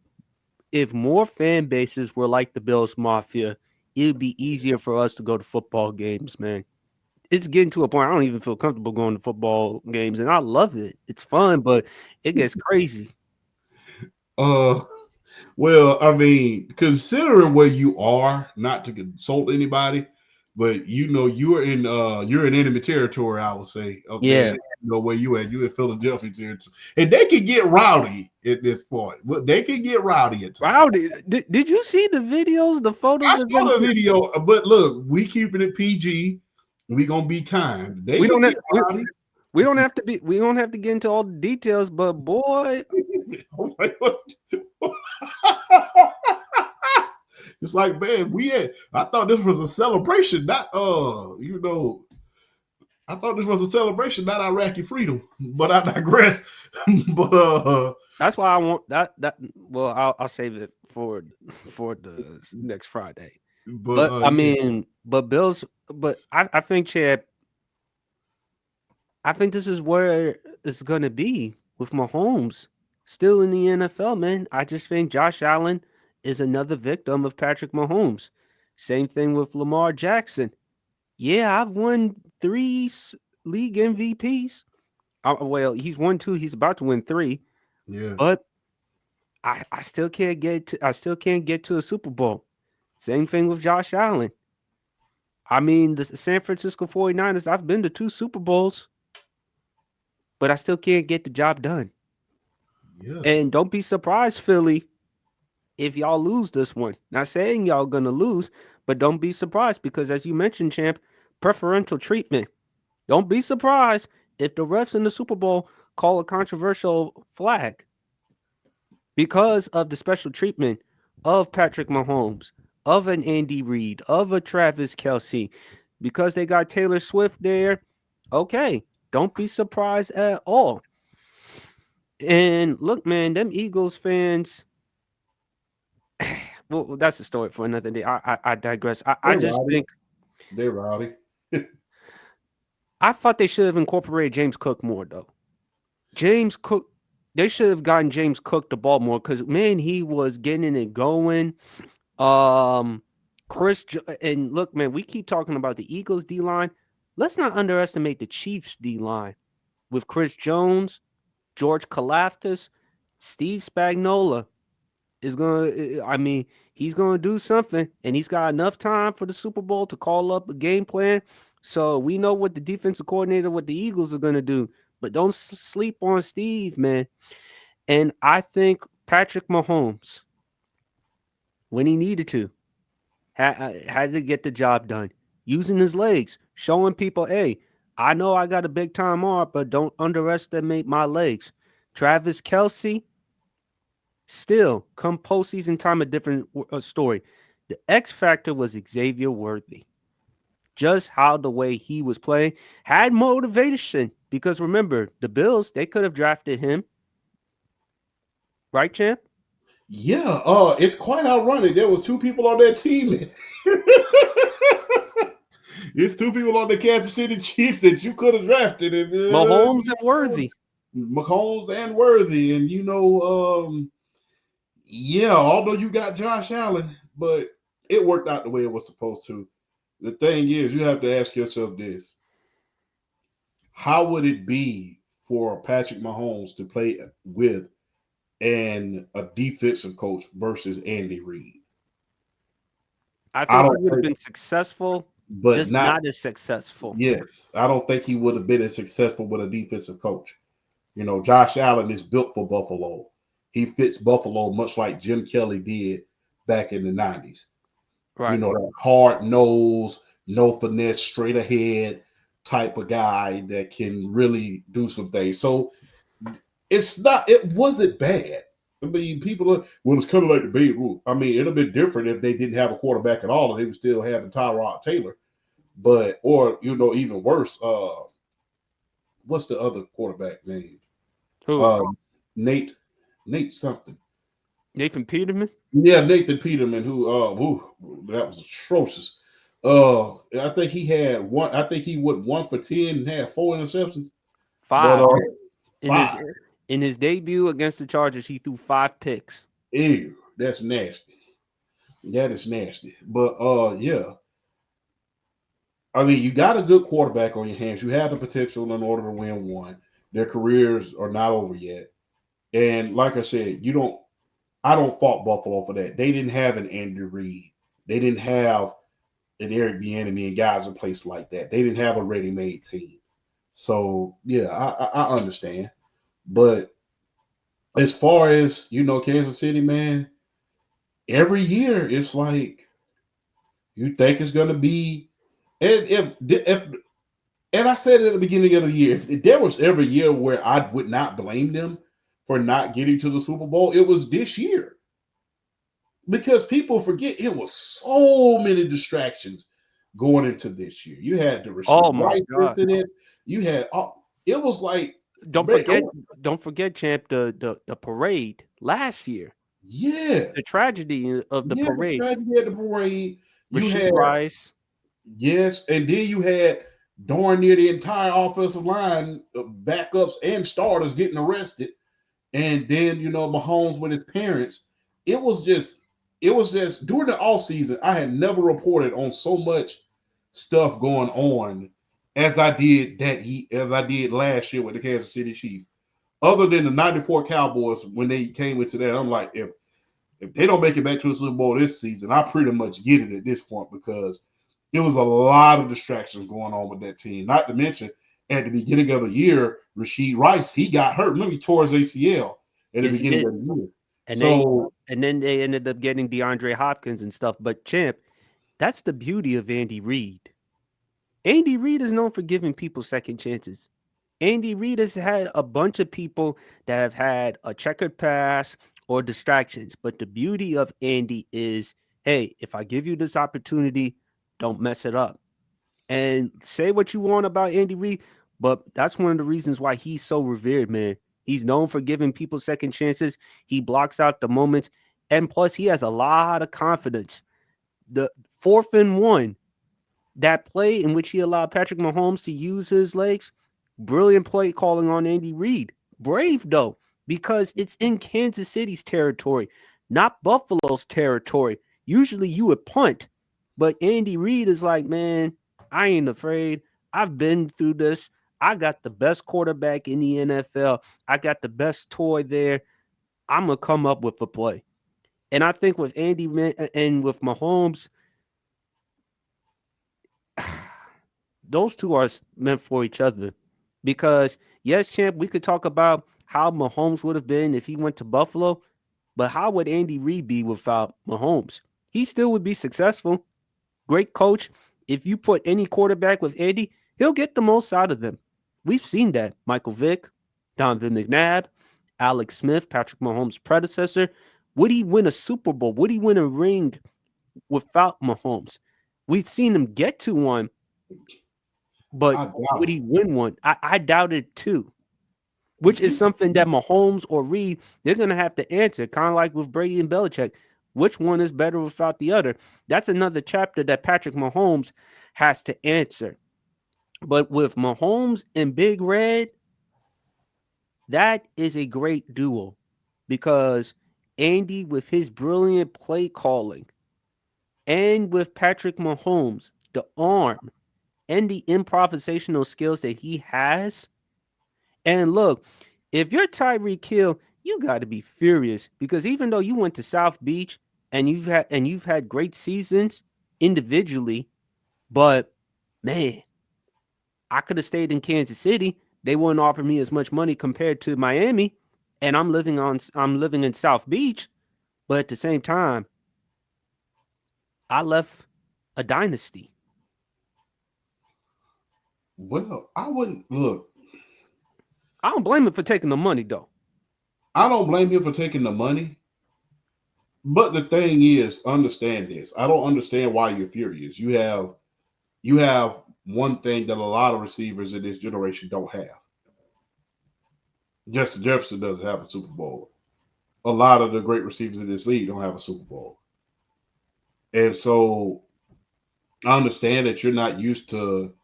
if more fan bases were like the Bills Mafia, it'd be easier for us to go to football games, man. It's getting to a point I don't even feel comfortable going to football games, and I love it. It's fun, but it gets crazy. Uh, well, I mean, considering where you are, not to consult anybody, but you're in enemy territory, I would say, up there. Yeah. You know where you at? You in Philadelphia territory, and they can get rowdy at this point. But they can get rowdy at times. Wow, did you see the videos, the I photos of them? saw the video, but look, we keeping it PG. We gonna be kind. They We can don't have get rowdy. we don't have to get into all the details, but boy, I'm like, what? It's like, man, I thought this was a celebration, not I thought this was a celebration, not Iraqi freedom. But I digress. but that's why I want that. Well, I'll save it for the next Friday. But I yeah, mean, but I think Chad, I think this is where it's gonna be with Mahomes still in the NFL, man. I just think Josh Allen is another victim of Patrick Mahomes. Same thing with Lamar Jackson. Yeah, I've won league MVPs. Well, he's won two. He's about to win three, yeah, but I still can't get to a Super Bowl. Same thing with Josh Allen. I mean, the San Francisco 49ers, I've been to two Super Bowls, but I still can't get the job done. yeah, And don't be surprised, Philly, if y'all lose this one. Not saying y'all gonna lose, but don't be surprised because as you mentioned, champ, preferential treatment. Don't be surprised if the refs in the Super Bowl call a controversial flag because of the special treatment of Patrick Mahomes, of an Andy Reid, of a Travis Kelsey, because they got Taylor Swift there. Okay, don't be surprised at all. And look, man, them Eagles fans. Well, that's a story for another day. I digress. I They're just rowdy. think They're rowdy. I thought they should have incorporated James Cook more though. James Cook, they should have gotten James Cook the ball more because man, he was getting it going. Um, and look, man, we keep talking about the Eagles D line. Let's not underestimate the Chiefs D line with Chris Jones, George Kalafdis, Steve Spagnuolo is gonna. I mean, he's gonna do something, and he's got enough time for the Super Bowl to call up a game plan. So we know what the defensive coordinator, what the Eagles are gonna do. But don't sleep on Steve, man. And I think Patrick Mahomes, when he needed to, had to get the job done using his legs, showing people, hey, I know I got a big time arm, but don't underestimate my legs. Travis Kelsey, still, come postseason time, a different story. The X factor was Xavier Worthy. Just how the way he was playing had motivation because remember, the Bills, they could have drafted him, right, champ? Yeah, it's quite ironic. There was two people on that team. It's two people on the Kansas City Chiefs that you could have drafted, and Mahomes and Worthy. Mahomes and Worthy, and yeah. Although you got Josh Allen, but it worked out the way it was supposed to. The thing is, you have to ask yourself this: how would it be for Patrick Mahomes to play with and a defensive coach versus Andy Reid? I I think he don't would have think, been successful, but just not not as successful. yes. I don't think he would have been as successful with a defensive coach. Josh Allen is built for Buffalo. He fits Buffalo much like Jim Kelly did back in the 90s. Right. That hard nose, no finesse, straight ahead type of guy that can really do some things. So it wasn't bad. I mean, people are, well, it's kind of like the Babe Ruth. I mean, it'd have been different if they didn't have a quarterback at all and they would still having Tyrod Taylor. But, or, even worse, what's the other quarterback name? Who? Um, Nate, Nate something. Nathan Peterman? Yeah, Nathan Peterman, that was atrocious. I think he had one. I think he went 1 for 10 and had 4 interceptions. But 5. In his 5, in his debut against the Chargers, he threw 5 picks. ew, that's nasty. That is nasty. But yeah, I mean, you got a good quarterback on your hands. You have the potential in order to win one. Their careers are not over yet, and like I said, you don't. I don't fault Buffalo for that. They didn't have an Andy Reid. They didn't have an Eric Bieniemy and guys in place like that. They didn't have a ready-made team. So yeah, I understand. But as far as Kansas City, man, every year it's like you think it's gonna be, and if and I said it at the beginning of the year, if there was every year where I would not blame them for not getting to the Super Bowl, it was this year because people forget it was so many distractions going into this year. You had the Oh Rasheed my Rice god. incident. You had it was like, Don't man, forget don't forget, champ, the parade last year. yeah, The tragedy of the yeah, the parade. tragedy at the parade. You Rasheed had Rice. yes, and then you had darn near the entire offensive line, backups and starters getting arrested, and then Mahomes with his parents. It was just, during the off season. I had never reported on so much stuff going on as I did last year with the Kansas City Chiefs. Other than the '94 Cowboys when they came into that, I'm like, if they don't make it back to the Super Bowl this season, I pretty much get it at this point because there was a lot of distractions going on with that team. Not to mention, at the beginning of the year, Rasheed Rice, he got hurt. Remember, he tore his ACL at the Yes, he beginning did. of the year. And they So and then they ended up getting DeAndre Hopkins and stuff. But champ, that's the beauty of Andy Reid. Andy Reid is known for giving people second chances. Andy Reid has had a bunch of people that have had a checkered pass or distractions. But the beauty of Andy is, hey, if I give you this opportunity, don't mess it up. And say what you want about Andy Reid, but that's one of the reasons why he's so revered, man. He's known for giving people second chances. He blocks out the moments, and plus he has a lot of confidence. The 4th and 1, that play in which he allowed Patrick Mahomes to use his legs, brilliant play calling on Andy Reid. Brave though, because it's in Kansas City's territory, not Buffalo's territory. Usually you would punt, but Andy Reid is like, man, I ain't afraid. I've been through this. I got the best quarterback in the NFL. I got the best toy there. I'm gonna come up with a play. And I think with and with Mahomes, those two are meant for each other. Because yes, champ, we could talk about how Mahomes would have been if he went to Buffalo, but how would Andy Reid be without Mahomes? He still would be successful. Great coach. If you put any quarterback with Andy, he'll get the most out of them. We've seen that. Michael Vick, Donovan McNabb, Alex Smith, Patrick Mahomes' predecessor. Would he win a Super Bowl? Would he win a ring without Mahomes? We've seen him get to one, but I would doubt he win one? I doubt it too. Which is something that Mahomes or Reed, they're gonna have to answer, kind of like with Brady and Belichick. Which one is better without the other? That's another chapter that Patrick Mahomes has to answer. But with Mahomes and Big Red, that is a great duo because Andy, with his brilliant play calling, and with Patrick Mahomes, the arm and the improvisational skills that he has. And look, if you're Tyreek Hill, you got to be furious because even though you went to South Beach and you've had great seasons individually, but man, I could have stayed in Kansas City. They wouldn't offer me as much money compared to Miami, and I'm living in South Beach, but at the same time, I left a dynasty. well, I wouldn't look. I don't blame him for taking the money though. I don't blame him for taking the money. But the thing is, understand this. I don't understand why you're furious. You have one thing that a lot of receivers in this generation don't have. Justin Jefferson doesn't have a Super Bowl. A lot of the great receivers in this league don't have a Super Bowl. And so I understand that you're not used to,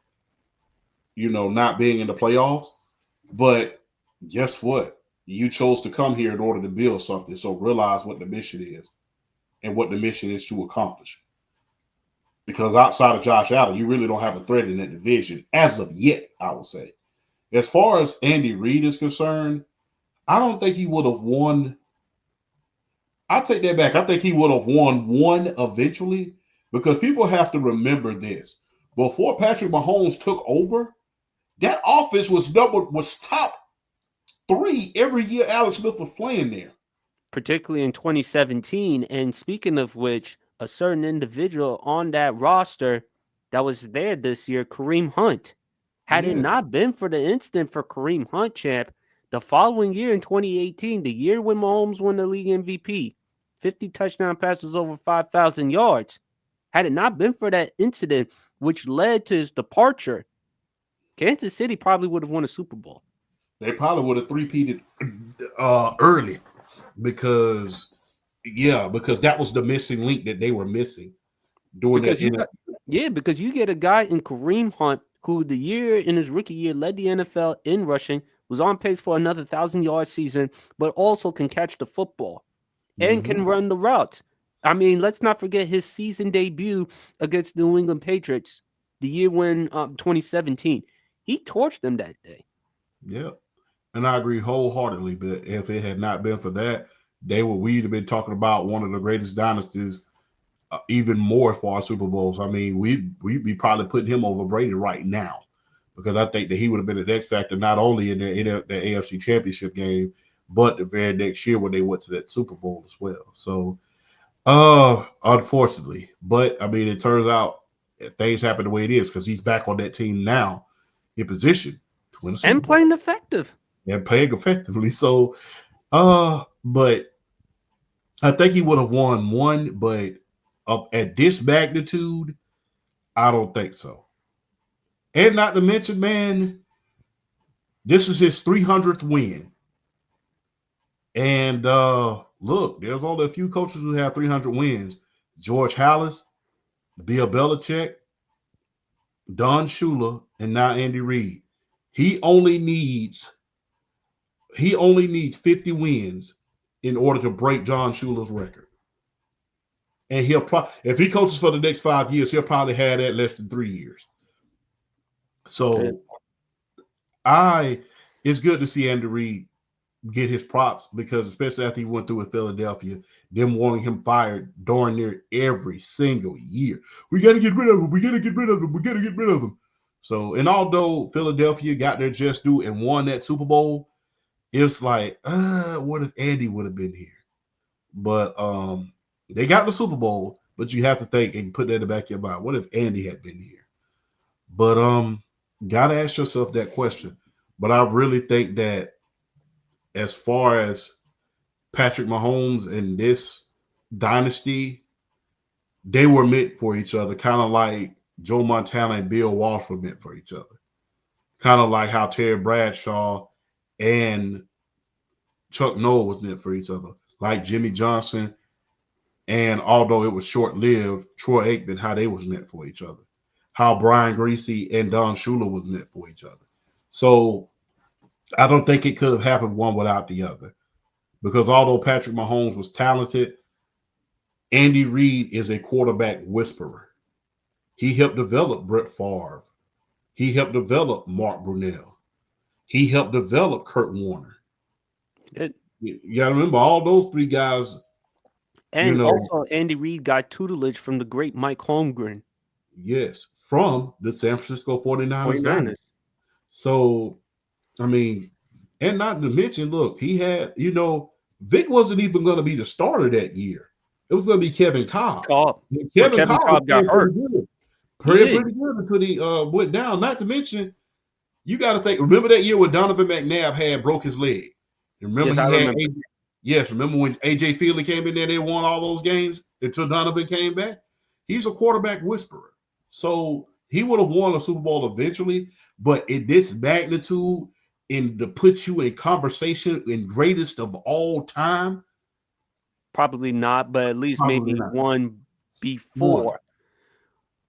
not being in the playoffs, but guess what? You chose to come here in order to build something. So realize what the mission is and what the mission is to accomplish. Because outside of Josh Allen, you really don't have a threat in that division as of yet, I would say. As far as Andy Reid is concerned, I don't think he would have won. I take that back. I think he would have won one eventually because people have to remember this. Before Patrick Mahomes took over, that offense was top three every year Alex Smith was playing there. Particularly in 2017. And speaking of which, a certain individual on that roster that was there this year, Kareem Hunt, had it Yeah, not been for the incident for Kareem Hunt, champ, the following year in 2018, the year when Mahomes won the league MVP, 50 touchdown passes over 5,000 yards, had it not been for that incident, which led to his departure, Kansas City probably would have won a Super Bowl. they probably would have three-peated early because because that was the missing link that they were missing during that Because you in got yeah, because you get a guy in Kareem Hunt who the year in his rookie year led the NFL in rushing, was on pace for another 1,000 yard season, but also can catch the football and mm-hmm. can run the routes. I mean, let's not forget his season debut against New England Patriots, the year when 2017. He torched them that day. Yeah. And I agree wholeheartedly. But if it had not been for that, we'd have been talking about one of the greatest dynasties, even more for our Super Bowls. I mean, we'd be probably putting him over Brady right now because I think that he would have been an X factor not only in the AFC Championship game, but the very next year when they went to that Super Bowl as well. So, unfortunately, but I mean, it turns out things happen the way it is because he's back on that team now, in position to win the Super and Bowl playing effective. and playing effectively. So, but I think he would have won one, but up at this magnitude, I don't think so. And not to mention, man, this is his 300th win. And look, there's only a few coaches who have 300 wins: George Hallis, Bill Belichick, Don Shula, and now Andy Reid. He only needs he only needs 50 wins in order to break John Shula's record. And he'll probably, if he coaches for the next 5 years, he'll probably have that less than 3 years. Yeah. So I, it's good to see Andy Reid get his props because especially after he went through with Philadelphia, them wanting him fired darn near every single year. We got to get rid of him. We got to get rid of him. We got to get rid of him. So, and although Philadelphia got their just due and won that Super Bowl, it's like, what if Andy would have been here? But they got the Super Bowl, but you have to think and put that in the back of your mind. What if Andy had been here? But gotta ask yourself that question. But I really think that as far as Patrick Mahomes and this dynasty, they were meant for each other, kind of like Joe Montana and Bill Walsh were meant for each other. Kind of like how Terry Bradshaw and Chuck Noll was meant for each other, like Jimmy Johnson and although it was short lived, Troy Aikman, how they was meant for each other, how Brian Greasy and Don Shula was meant for each other. So I don't think it could have happened one without the other. Because although Patrick Mahomes was talented, Andy Reid is a quarterback whisperer. He helped develop Brett Favre. He helped develop Mark Brunell. He helped develop Kurt Warner. It, You got to remember all those three guys, you and know, also, Andy Reid got tutelage from the great Mike Holmgren, yes, from the San Francisco 49ers dynasty. 49ers. So, I mean, and not to mention, look, he had, Vic wasn't even going to be the starter that year. It was going to be Kevin Cobb. Cobb, but Kevin Kevin Cobb was Cobb got playing pretty hurt. good. He Playing did. pretty good until he went down. Not to mention, you got to think. Remember that year when Donovan McNabb had broke his leg. Remember Yes, I he had remember. AJ. Yes, remember when AJ Fielder came in there? They won all those games until Donovan came back. He's a quarterback whisperer, so he would have won a Super Bowl eventually. But in this magnitude, and to put you in conversation in greatest of all time, Probably not, but at least probably maybe not. one One. before.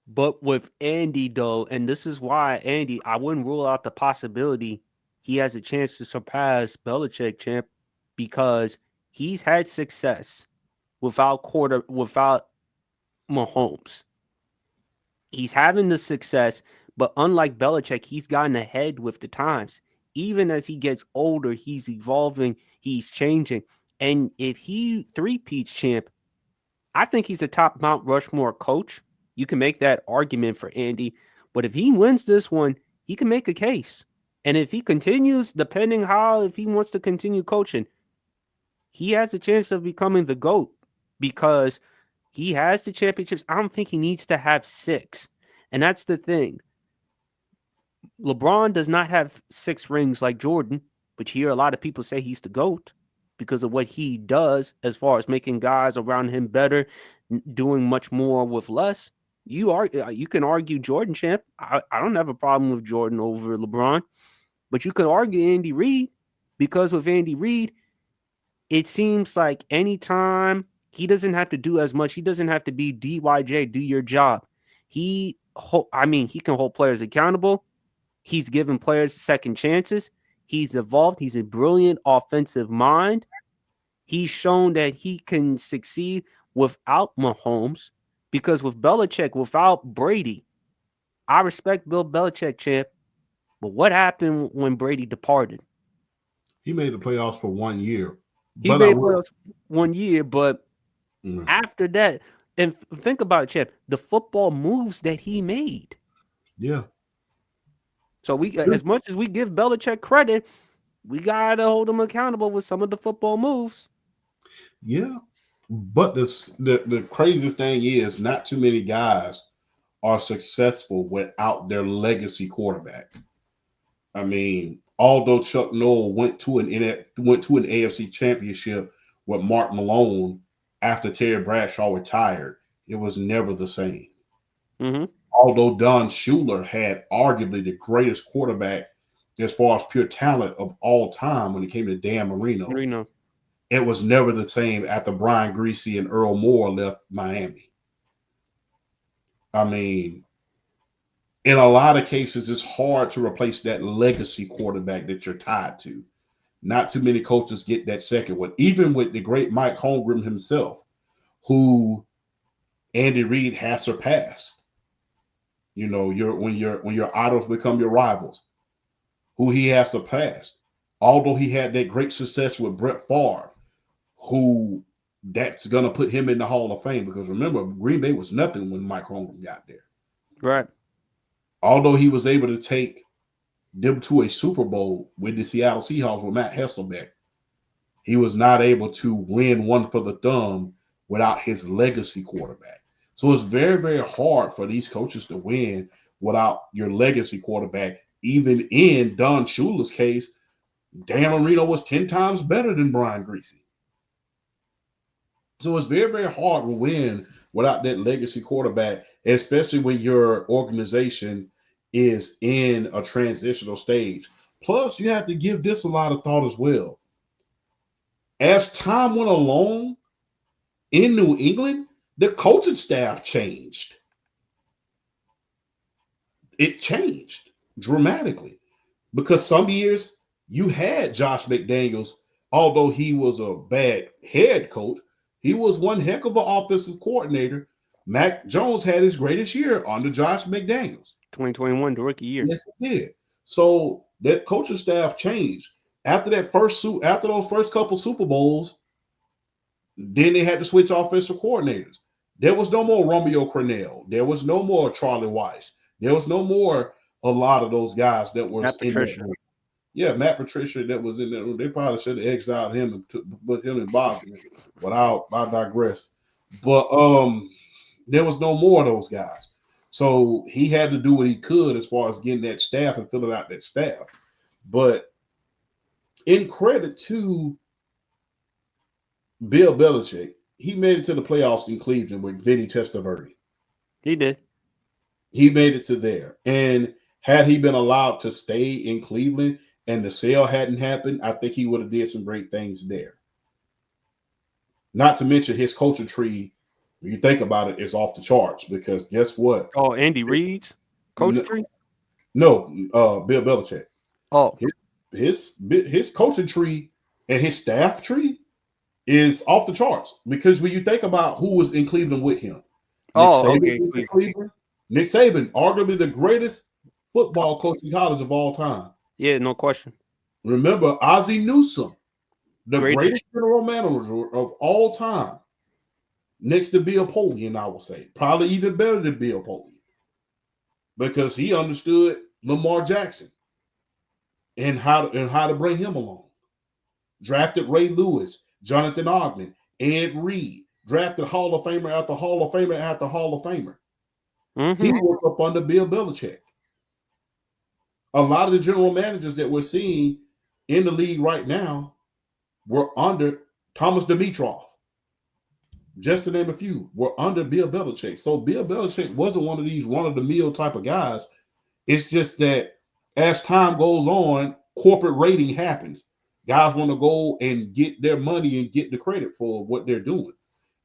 But with Andy, though, and this is why Andy, I wouldn't rule out the possibility he has a chance to surpass Belichick, champ, because he's had success without Mahomes. He's having the success, but unlike Belichick, he's gotten ahead with the times. Even as he gets older, he's evolving, he's changing. And if he three-peats champ, I think he's a top Mount Rushmore coach. You can make that argument for Andy, but if he wins this one, he can make a case. And if he continues, depending how, if he wants to continue coaching, he has a chance of becoming the GOAT because he has the championships. I don't think he needs to have six. And that's the thing. LeBron does not have six rings like Jordan, but you hear a lot of people say he's the GOAT because of what he does as far as making guys around him better, doing much more with less. You can argue Jordan champ. I don't have a problem with Jordan over LeBron, but you could argue Andy Reid because with Andy Reid, it seems like anytime he doesn't have to do as much, he doesn't have to be DYJ, do your job. He can hold players accountable. He's given players second chances. He's evolved. He's a brilliant offensive mind. He's shown that he can succeed without Mahomes because with Belichick, without Brady, I respect Bill Belichick, champ. But what happened when Brady departed? He made the playoffs for 1 year, He but I made will. playoffs 1 year, but Mm, after that, and think about it, champ, the football moves that he made. yeah, So we, as much as we give Belichick credit, we gotta hold him accountable with some of the football moves. Yeah. But the crazy thing is, not too many guys are successful without their legacy quarterback. I mean, although Chuck Noll went to an AFC championship with Mark Malone after Terry Bradshaw retired, it was never the same. Mm-hmm. Although Don Shula had arguably the greatest quarterback as far as pure talent of all time when it came to Dan Marino, You know, it was never the same after Brian Greasy and Earl Moore left Miami. I mean, in a lot of cases, it's hard to replace that legacy quarterback that you're tied to. Not too many coaches get that second one, even with the great Mike Holmgren himself, who Andy Reid has surpassed. You know, when your idols become your rivals, who he has surpassed. Although he had that great success with Brett Favre, who that's gonna put him in the Hall of Fame because remember, Green Bay was nothing when Mike Holmgren got there. right? Although he was able to take them to a Super Bowl with the Seattle Seahawks with Matt Hasselbeck, he was not able to win one for the thumb without his legacy quarterback. So it's very, very hard for these coaches to win without your legacy quarterback. Even in Don Shula's case, Dan Marino was 10 times better than Brian Greasy. So it's very, very hard to win without that legacy quarterback, especially when your organization is in a transitional stage. Plus, you have to give this a lot of thought as well. As time went along in New England, the coaching staff changed. It changed dramatically because some years you had Josh McDaniels, although he was a bad head coach, he was one heck of an offensive coordinator. Mac Jones had his greatest year under Josh McDaniels. 2021, the rookie year. Yes, he did. So that coaching staff changed after after those first couple Super Bowls. Then they had to switch offensive coordinators. There was no more Romeo Crennel. There was no more Charlie Weiss. There was no more a lot of those guys that was Matt in that Patricia. room. Yeah, Matt Patricia that was in that room. They probably should have exiled him and put him in Boston. But I digress. But there was no more of those guys. So he had to do what he could as far as getting that staff and filling out that staff. But in credit to Bill Belichick, he made it to the playoffs in Cleveland with Vinny Testaverde. He did. He made it to there. And had he been allowed to stay in Cleveland and the sale hadn't happened, I think he would have did some great things there. Not to mention his culture tree, when you think about it, is off the charts because guess what? Oh, Andy Reid's coach tree. No, Bill Belichick. Oh, His coaching tree and his staff tree is off the charts because when you think about who was in Cleveland with him, Nick oh, Saban okay, was in Cleveland. Cleveland. Nick Saban, arguably the greatest football coach in college of all time. Yeah, no question. Remember Ozzie Newsome, the greatest Greatest. general manager of all time, next to Bill Polian, I will say, probably even better than Bill Polian because he understood Lamar Jackson and how to bring him along. Drafted Ray Lewis, Jonathan Ogden, Ed Reed, drafted Hall of Famer after Hall of Famer after Hall of Famer. He Mm-hmm. worked up under Bill Belichick. A lot of the general managers that we're seeing in the league right now were under Thomas Dimitroff, just to name a few, were under Bill Belichick. So Bill Belichick wasn't one of these run of the mill type of guys. It's just that as time goes on, corporate rating happens. Guys want to go and get their money and get the credit for what they're doing.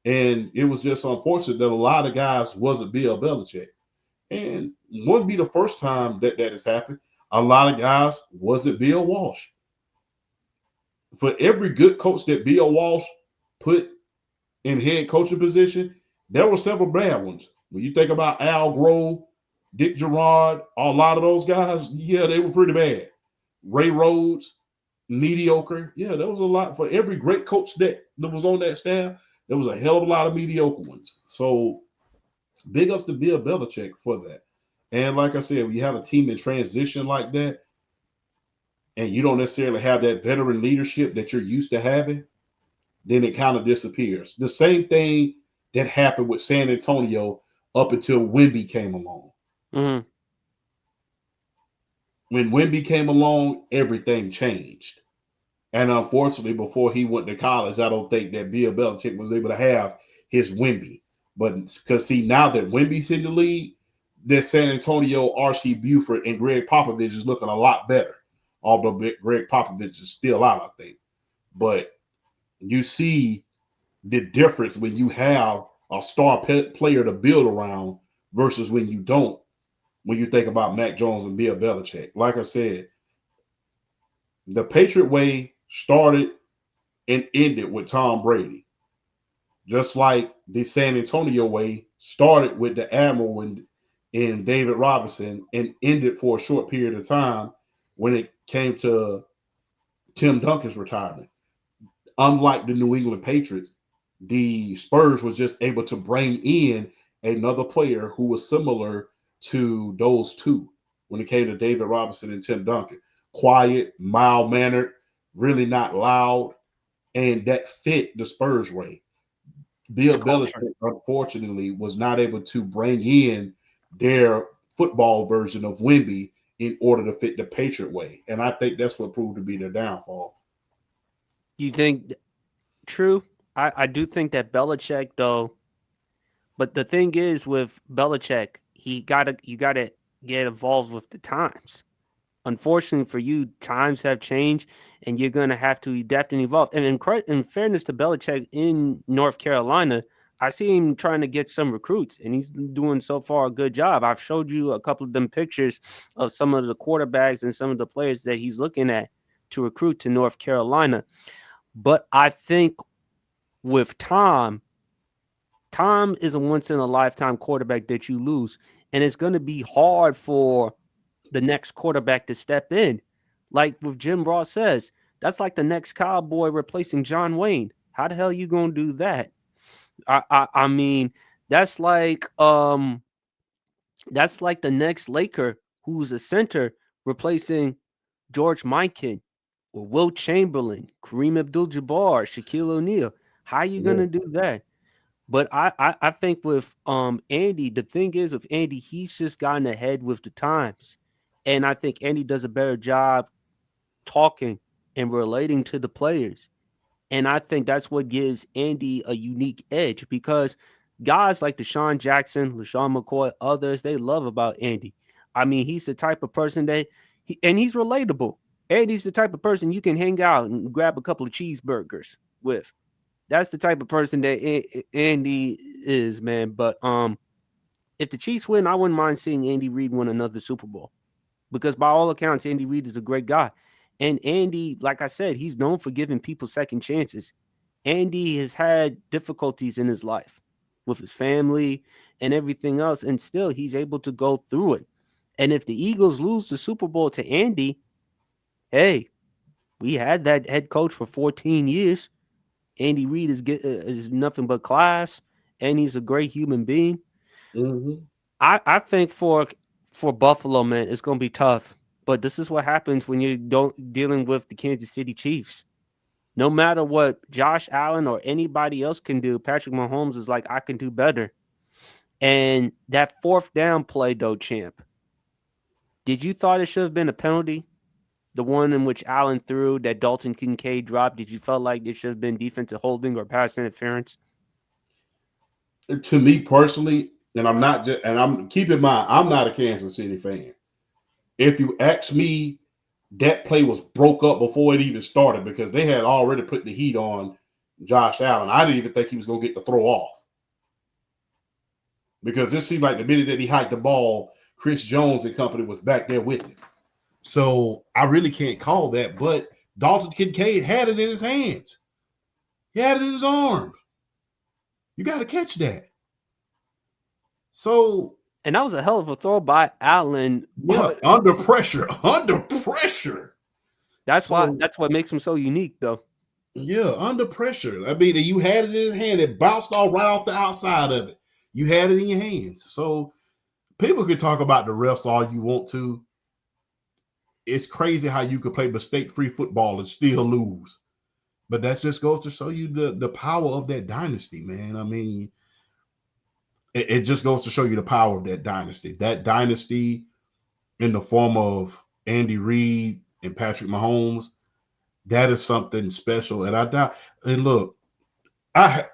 And it was just unfortunate that a lot of guys wasn't Bill Belichick. And wouldn't be the first time that that has happened. A lot of guys wasn't Bill Walsh. For every good coach that Bill Walsh put in head coaching position, there were several bad ones. When you think about Al Grove, Dick Gerard, a lot of those guys, yeah, they were pretty bad. Ray Rhodes, mediocre. Yeah, there was a lot for every great coach that was on that staff. There was a hell of a lot of mediocre ones. So big ups to Bill Belichick for that. And like I said, when you have a team in transition like that, and you don't necessarily have that veteran leadership that you're used to having, then it kind of disappears. The same thing that happened with San Antonio up until Wemby came along. Mm-hmm. When Wemby came along, everything changed. And unfortunately, before he went to college, I don't think that Bill Belichick was able to have his Wemby. But because see, now that Wemby's in the league, that San Antonio, R.C. Buford, and Greg Popovich is looking a lot better. Although Greg Popovich is still out, I think. But you see the difference when you have a star player to build around versus when you don't. When you think about Mac Jones and Bill Belichick, like I said, the Patriot way started and ended with Tom Brady, just like the San Antonio way started with the Admiral and David Robinson and ended for a short period of time when it came to Tim Duncan's retirement. Unlike the New England Patriots, the Spurs was just able to bring in another player who was similar to those two when it came to David Robinson and Tim Duncan. Quiet, mild mannered, really not loud, and that fit the Spurs way. The Bill culture. Belichick, unfortunately, was not able to bring in their football version of Wemby in order to fit the Patriot way. And I think that's what proved to be their downfall. You think true? I do think that Belichick though, but the thing is with Belichick, you gotta get involved with the times. Unfortunately for you, times have changed, and you're going to have to adapt and evolve. And in fairness to Belichick in North Carolina, I see him trying to get some recruits, and he's doing so far a good job. I've showed you a couple of them pictures of some of the quarterbacks and some of the players that he's looking at to recruit to North Carolina. But I think with Tom is a once in a lifetime quarterback that you lose, and it's going to be hard for the next quarterback to step in. Like with Jim Ross says, that's like the next cowboy replacing John Wayne. How the hell are you gonna do that? I mean, that's like um that's like the next Laker who's a center replacing George Mikan or Will Chamberlain, Kareem Abdul-Jabbar, Shaquille O'Neal. How are you Yeah. gonna do that? But I think with Andy, the thing is with Andy, he's just gotten ahead with the times. And I think Andy does a better job talking and relating to the players. And I think that's what gives Andy a unique edge because guys like Deshaun Jackson, LaShawn McCoy, others, they love about Andy. I mean, he's the type of person and he's relatable. Andy's the type of person you can hang out and grab a couple of cheeseburgers with. That's the type of person that Andy is, man. But if the Chiefs win, I wouldn't mind seeing Andy Reid win another Super Bowl because by all accounts, Andy Reid is a great guy. And Andy, like I said, he's known for giving people second chances. Andy has had difficulties in his life with his family and everything else, and still he's able to go through it. And if the Eagles lose the Super Bowl to Andy, hey, we had that head coach for 14 years. Andy Reid is nothing but class, and he's a great human being. Mm-hmm. I think for Buffalo, man, it's gonna be tough. But this is what happens when you don't dealing with the Kansas City Chiefs. No matter what Josh Allen or anybody else can do, Patrick Mahomes is like, I can do better. And that fourth down play, though, champ, did you thought it should have been a penalty? The one in which Allen threw that Dalton Kincaid dropped, did you felt like it should have been defensive holding or pass interference? To me personally, and I'm not just, and I'm keep in mind, I'm not a Kansas City fan. If you ask me, that play was broke up before it even started because they had already put the heat on Josh Allen. I didn't even think he was going to get the throw off because it seemed like the minute that he hiked the ball, Chris Jones and company was back there with him. So I really can't call that, but Dalton Kincaid had it in his hands. He had it in his arm. You got to catch that. So And that was a hell of a throw by Allen, yeah, but under pressure, under pressure. So that's what makes him so unique, though. yeah, under pressure. I mean, you had it in his hand. It bounced off right off the outside of it. You had it in your hands. So people can talk about the refs all you want to. it's crazy how you could play mistake-free football and still lose. But that just goes to show you the power of that dynasty, man. I mean, it just goes to show you the power of that dynasty. That dynasty in the form of Andy Reid and Patrick Mahomes, that is something special. And I doubt. And look, I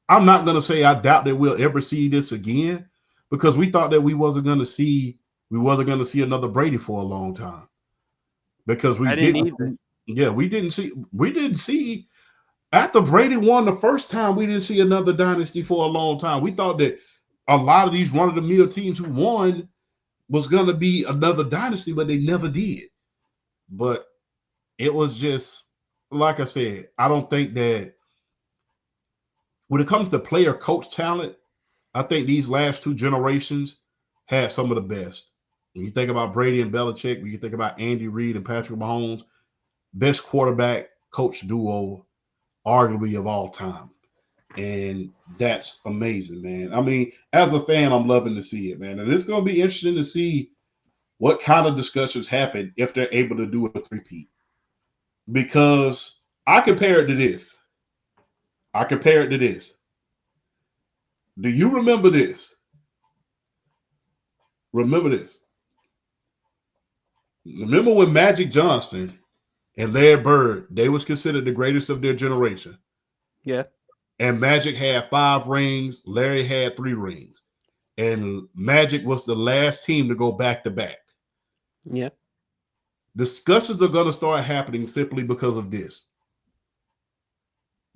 I'm not gonna say I doubt that we'll ever see this again, because we thought that we wasn't gonna see another Brady for a long time, because we I didn't didn't. either. Yeah, we didn't see after Brady won the first time. We didn't see another dynasty for a long time. We thought that a lot of these run of the mill teams who won was gonna be another dynasty, but they never did. But it was just like I said. I don't think that when it comes to player coach talent, I think these last two generations had some of the best. When you think about Brady and Belichick, when you think about Andy Reid and Patrick Mahomes, best quarterback coach duo arguably of all time. And that's amazing, man. I mean, as a fan, I'm loving to see it, man. And it's going to be interesting to see what kind of discussions happen if they're able to do a three-peat. Because I compare it to this. I compare it to this. Do you remember this? Remember this. Remember when Magic Johnson and Larry Bird, they was considered the greatest of their generation. Yeah, And Magic had 5 rings, Larry had 3 rings. And Magic was the last team to go back to back. yeah. Discussions are going to start happening simply because of this.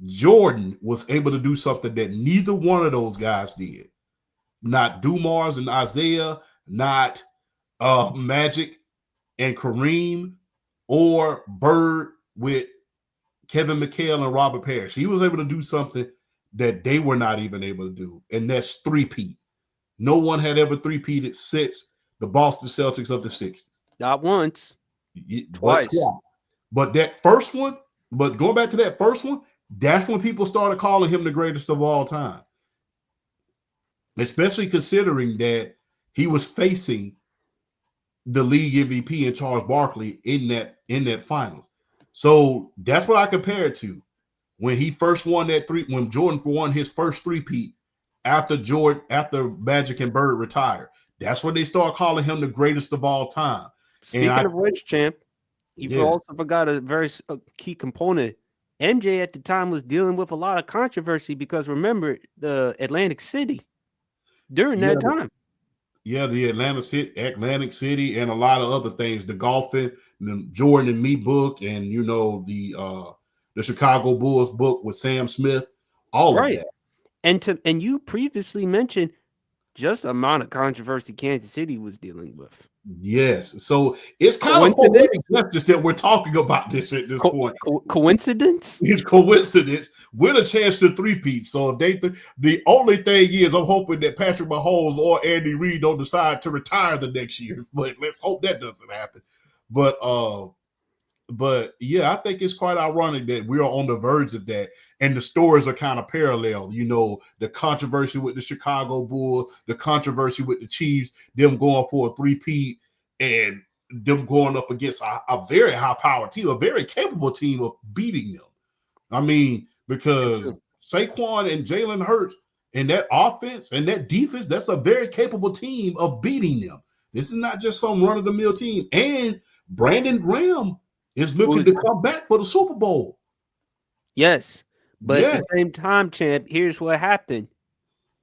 Jordan was able to do something that neither one of those guys did. Not Dumars and Isaiah, not Magic and Kareem, or Bird with Kevin McHale and Robert Parrish. He was able to do something that they were not even able to do, and that's three-peat. No one had ever three-peated since the Boston Celtics of the 60s. Not once, But twice. twice. But that first one, but going back to that first one, that's when people started calling him the greatest of all time. Especially considering that he was facing the league MVP in Charles Barkley in that finals. So that's what I compare it to. When he first won that when Jordan won his first three-peat after Magic and Bird retired. That's when they start calling him the greatest of all time. And Speaking of which, champ, you yeah, also forgot a very key component. MJ at the time was dealing with a lot of controversy because remember the Atlantic City during yeah, that time. the Atlantic City, and a lot of other things. The golfing, the Jordan and Me book, and the Chicago Bulls book with Sam Smith, all of Right. that. And you previously mentioned just the amount of controversy Kansas City was dealing with. Yes. So it's kind of Coincidence? poetic justice that we're talking about this at this point. Coincidence? It's coincidence with a chance to three-peat. So if the only thing is, I'm hoping that Patrick Mahomes or Andy Reid don't decide to retire the next year. But let's hope that doesn't happen. But yeah, I think it's quite ironic that we're on the verge of that, and the stories are kind of parallel. The controversy with the Chicago Bulls, the controversy with the Chiefs, them going for a three-peat, and them going up against a very high-powered team, a very capable team of beating them. I mean, Very because true. Saquon and Jalen Hurts and that offense and that defense, that's a very capable team of beating them. This is not just some run of the mill team. And Brandon Graham is looking Who's to come back for the Super Bowl. yes. But at Yeah. the same time, champ, here's what happened.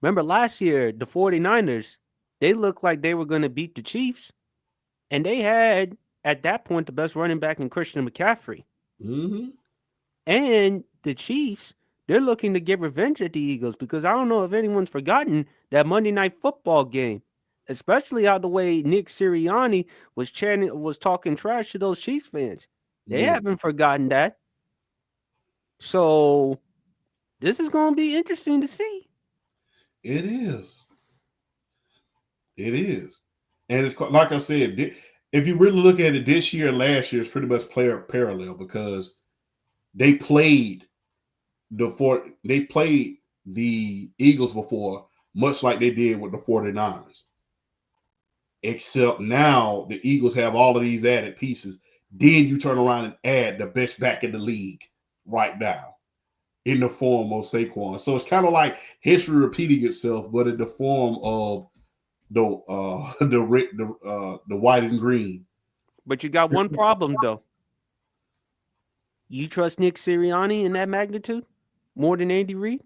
Remember last year, the 49ers, they looked like they were going to beat the Chiefs, and they had, at that point, the best running back in Christian McCaffrey. Mm-hmm. And the Chiefs, they're looking to get revenge at the Eagles because I don't know if anyone's forgotten that Monday Night Football game, especially how the way Nick Sirianni was talking trash to those Chiefs fans. They Yeah. haven't forgotten that. So this is going to be interesting to see. It is. It is. And it's like I said, if you really look at it, this year and last year is pretty much player parallel, because they played they played the Eagles before, much like they did with the 49ers. Except now the Eagles have all of these added pieces. Then you turn around and add the best back in the league right now in the form of Saquon. So it's kind of like history repeating itself, but in the form of the white and green. But you got one problem though. You trust Nick Sirianni in that magnitude more than Andy Reid?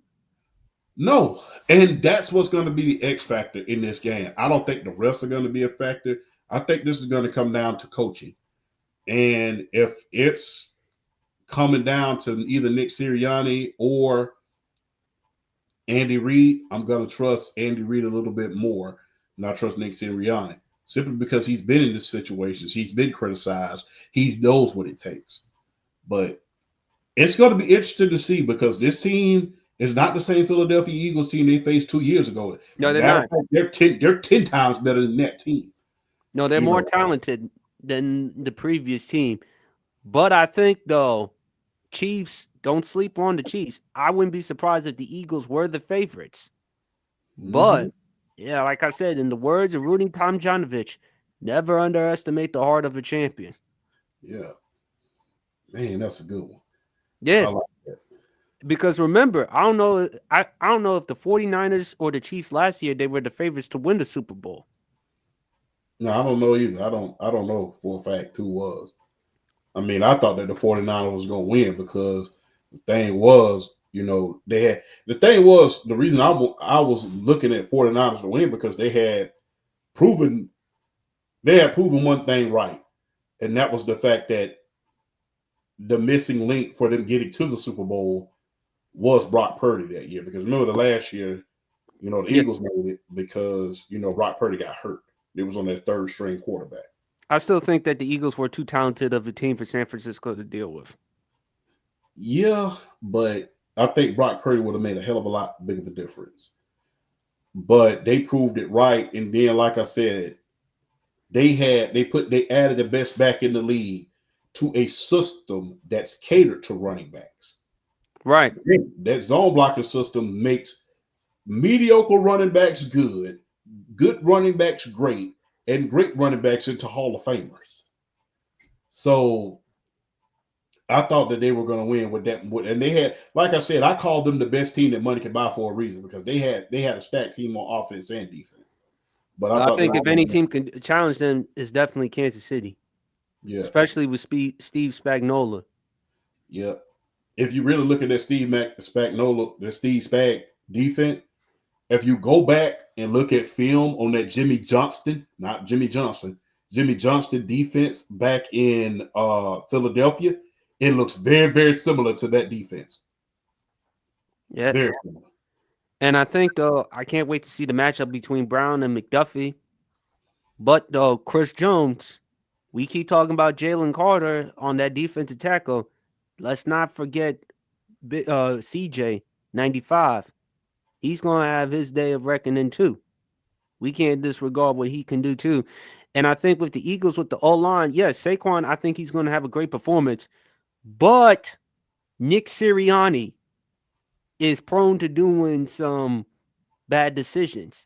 No, and that's what's going to be the X factor in this game. I don't think the rest are going to be a factor. I think this is going to come down to coaching, and if it's coming down to either Nick Sirianni or Andy Reid, I'm going to trust Andy Reid a little bit more than I trust Nick Sirianni, simply because he's been in this situations, he's been criticized, he knows what it takes. But it's going to be interesting to see because this team is not the same Philadelphia Eagles team they faced 2 years ago. No, they're Matter of not. fact, they're 10 times better than that team. No, they're You more know, talented than the previous team. But I think though, Chiefs, don't sleep on the Chiefs. I wouldn't be surprised if the Eagles were the favorites. mm-hmm. But yeah, like I said, in the words of Rudy Tomjanovich, never underestimate the heart of a champion. Yeah, man, that's a good one. I Yeah, like that. because remember, I don't know if the 49ers or the Chiefs last year they were the favorites to win the Super Bowl. No, I don't know either. I don't know for a fact who was. I mean, I thought that the 49ers was going to win because the thing was, they had the thing was the reason I was looking at 49ers to win because proven they had proven one thing right, and that was the fact that the missing link for them getting to the Super Bowl was Brock Purdy that year. Because remember the last year, the Yeah, Eagles made it because Brock Purdy got hurt. It was on their third string quarterback. I still think that the Eagles were too talented of a team for San Francisco to deal with. Yeah, but I think Brock Purdy would have made a hell of a lot big of a difference. But they proved it right, and then like I said, they added the best back in the league to a system that's catered to running backs. Right. That zone blocking system makes mediocre running backs good running backs great, and great running backs into Hall of Famers. So I thought that they were going to win with that, and they had, like I said, I called them the best team that money could buy for a reason because they had a stacked team on offense and defense. But I I thought they think were if going any to, team can challenge them, is definitely Kansas City, yeah, especially with Steve Spagnuolo. yeah. If you really look at that Steve Spag defense, if you go back and look at film on that Jimmy Johnston defense back in Philadelphia, it looks very, very similar to that defense. Yes. Very similar. And I think though, I can't wait to see the matchup between Brown and McDuffie. But though, Chris Jones, we keep talking about Jalen Carter on that defensive tackle. Let's not forget CJ 95. He's gonna have his day of reckoning too. We can't disregard what he can do too. And I think with the Eagles, with the O line, yes, Saquon, I think he's gonna have a great performance. But Nick Sirianni is prone to doing some bad decisions.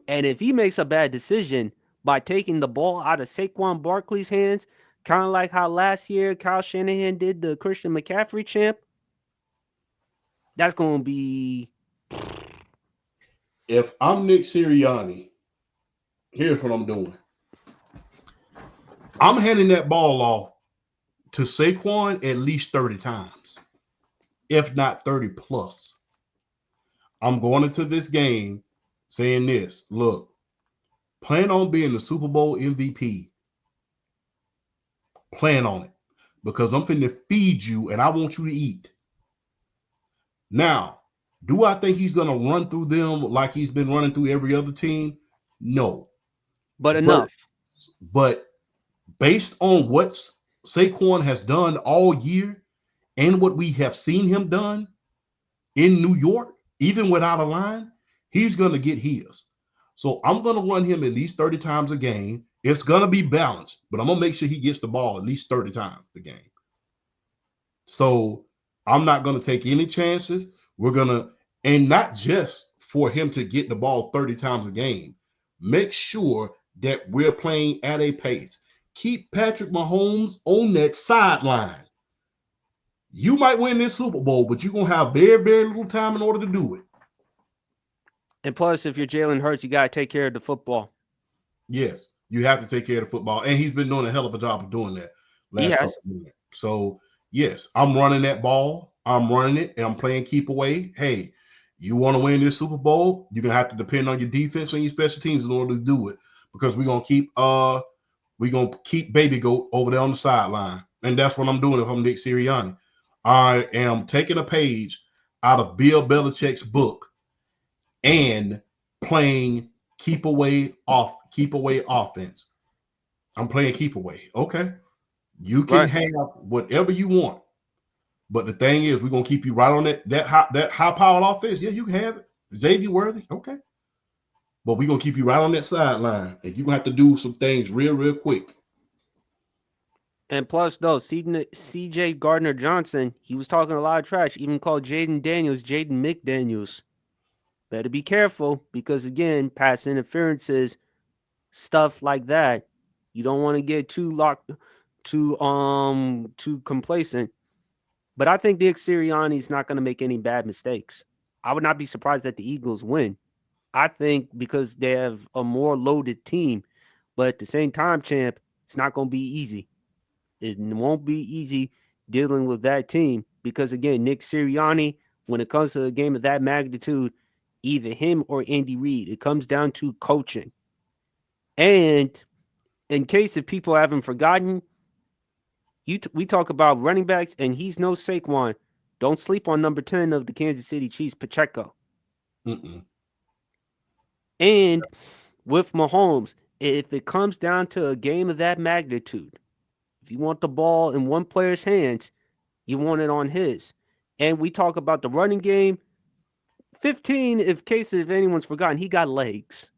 And if he makes a bad decision by taking the ball out of Saquon Barkley's hands, kind of like how last year Kyle Shanahan did the Christian McCaffrey champ, that's going to be If I'm Nick Sirianni, here's what I'm doing. I'm handing that ball off to Saquon at least 30 times, if not 30 plus. I'm going into this game saying this: look, plan on being the Super Bowl MVP. Plan on it. Because I'm finna feed you and I want you to eat. Now, do I think he's gonna run through them like he's been running through every other team? No. but But enough. but based on what Saquon has done all year and what we have seen him done in New York, even without a line, he's gonna get his. So I'm gonna run him at least 30 times a game. It's gonna be balanced, but I'm gonna make sure he gets the ball at least 30 times a game. So I'm not going to take any chances. We're going to, and not just for him to get the ball 30 times a game, make sure that we're playing at a pace. Keep Patrick Mahomes on that sideline. You might win this Super Bowl, but you're gonna have very, very little time in order to do it. And plus, if you're Jalen Hurts, you got to take care of the football. Yes, you have to take care of the football, and he's been doing a hell of a job of doing that He last has. couple of years. So yes, I'm running that ball. I'm running it, and I'm playing keep away. Hey, you want to win this Super Bowl? You're gonna have to depend on your defense and your special teams in order to do it, because we're gonna keep Baby Goat over there on the sideline, and that's what I'm doing if I'm Nick Sirianni. I am taking a page out of Bill Belichick's book and playing keep away offense. I'm playing keep away. Okay. You can Right. have whatever you want. But the thing is, we're gonna keep you right on that high powered offense. Yeah, you can have it. Xavier Worthy, okay. But we're gonna keep you right on that sideline. And you're gonna have to do some things real, real quick. And plus, though, CJ Gardner Johnson, he was talking a lot of trash, even called Jaden Daniels Jaden McDaniels. Better be careful because, again, pass interferences, stuff like that. You don't want to get too locked, too complacent. But I think Nick Sirianni's not going to make any bad mistakes. I would not be surprised that the Eagles win. I think because they have a more loaded team, but at the same time, champ, it's not going to be easy. It won't be easy dealing with that team because again, Nick Sirianni, when it comes to a game of that magnitude, either him or Andy Reid, it comes down to coaching. And in case if people haven't forgotten, we talk about running backs, and he's no Saquon. Don't sleep on number 10 of the Kansas City Chiefs, Pacheco. Mm-mm. And with Mahomes, if it comes down to a game of that magnitude, if you want the ball in one player's hands, you want it on his. And we talk about the running game. 15, if anyone's forgotten, he got legs.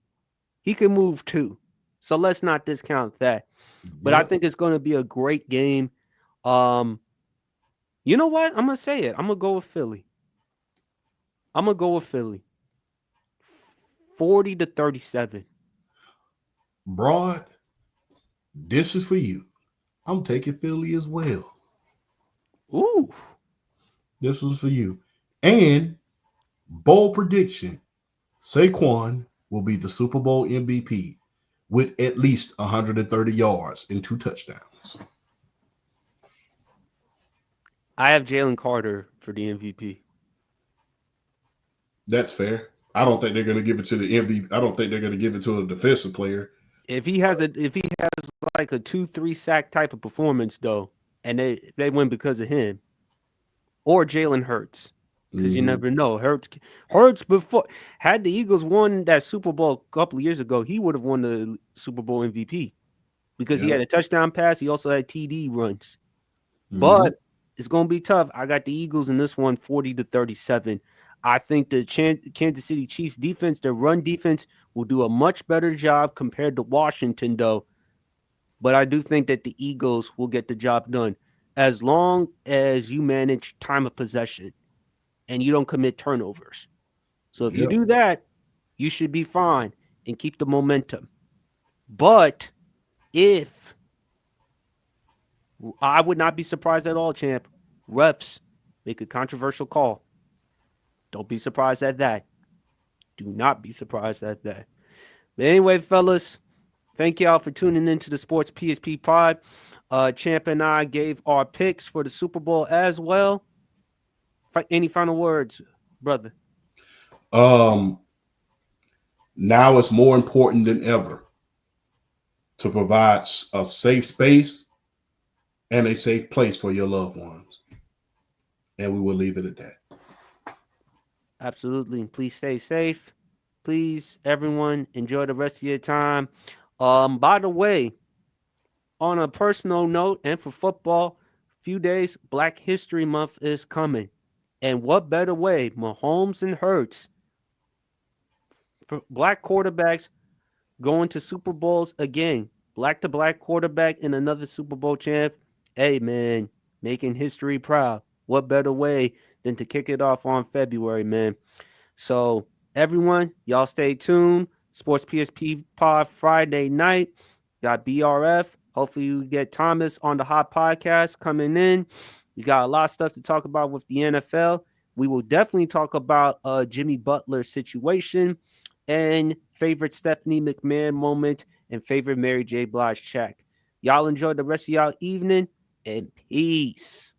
He can move too. So let's not discount that. But I Yep. think it's going to be a great game. Um, you know what? I'm gonna say it. I'm gonna go with Philly. I'm gonna go with Philly. 40-37. Broad, this is for you. I'm taking Philly as well. Ooh. This was for you. And bold prediction: Saquon will be the Super Bowl MVP with at least 130 yards and 2 touchdowns. I have Jalen Carter for the MVP. That's fair. I don't think they're going to give it to the MVP. I don't think they're going to give it to a defensive player. If he has like a 2-3 sack type of performance though, and they win because of him, or Jalen Hurts, because you Mm-hmm. never know. Hurts before had the Eagles won that Super Bowl a couple of years ago, he would have won the Super Bowl MVP because he Yep. had a touchdown pass. He also had TD runs, Mm-hmm. but it's gonna be tough. I got the Eagles in this one, 40-37. I think the Kansas City Chiefs defense, their run defense, will do a much better job compared to Washington, though. But I do think that the Eagles will get the job done as long as you manage time of possession and you don't commit turnovers. So if you Yep. do that, you should be fine and keep the momentum. But if I would not be surprised at all, champ, refs make a controversial call. Don't be surprised at that. Do not be surprised at that. But anyway, fellas, thank y'all for tuning into the Sports PSP Pod. Champ and I gave our picks for the Super Bowl as well. Any final words, brother? Um, Now it's more important than ever to provide a safe space and a safe place for your loved ones. And we will leave it at that. Absolutely. And please stay safe. Please, everyone, enjoy the rest of your time. By the way, on a personal note, and for football, few days, Black History Month is coming. And what better way, Mahomes and Hurts, for black quarterbacks going to Super Bowls again. Black to black quarterback and another Super Bowl champ. Hey, man, making history proud. What better way than to kick it off on February, man? So, everyone, y'all stay tuned. Sports PSP Pod Friday night. Got BRF. Hopefully, we get Thomas on the Hot Podcast coming in. We got a lot of stuff to talk about with the NFL. We will definitely talk about Jimmy Butler's situation and favorite Stephanie McMahon moment and favorite Mary J. Blige check. Y'all enjoy the rest of y'all evening and peace.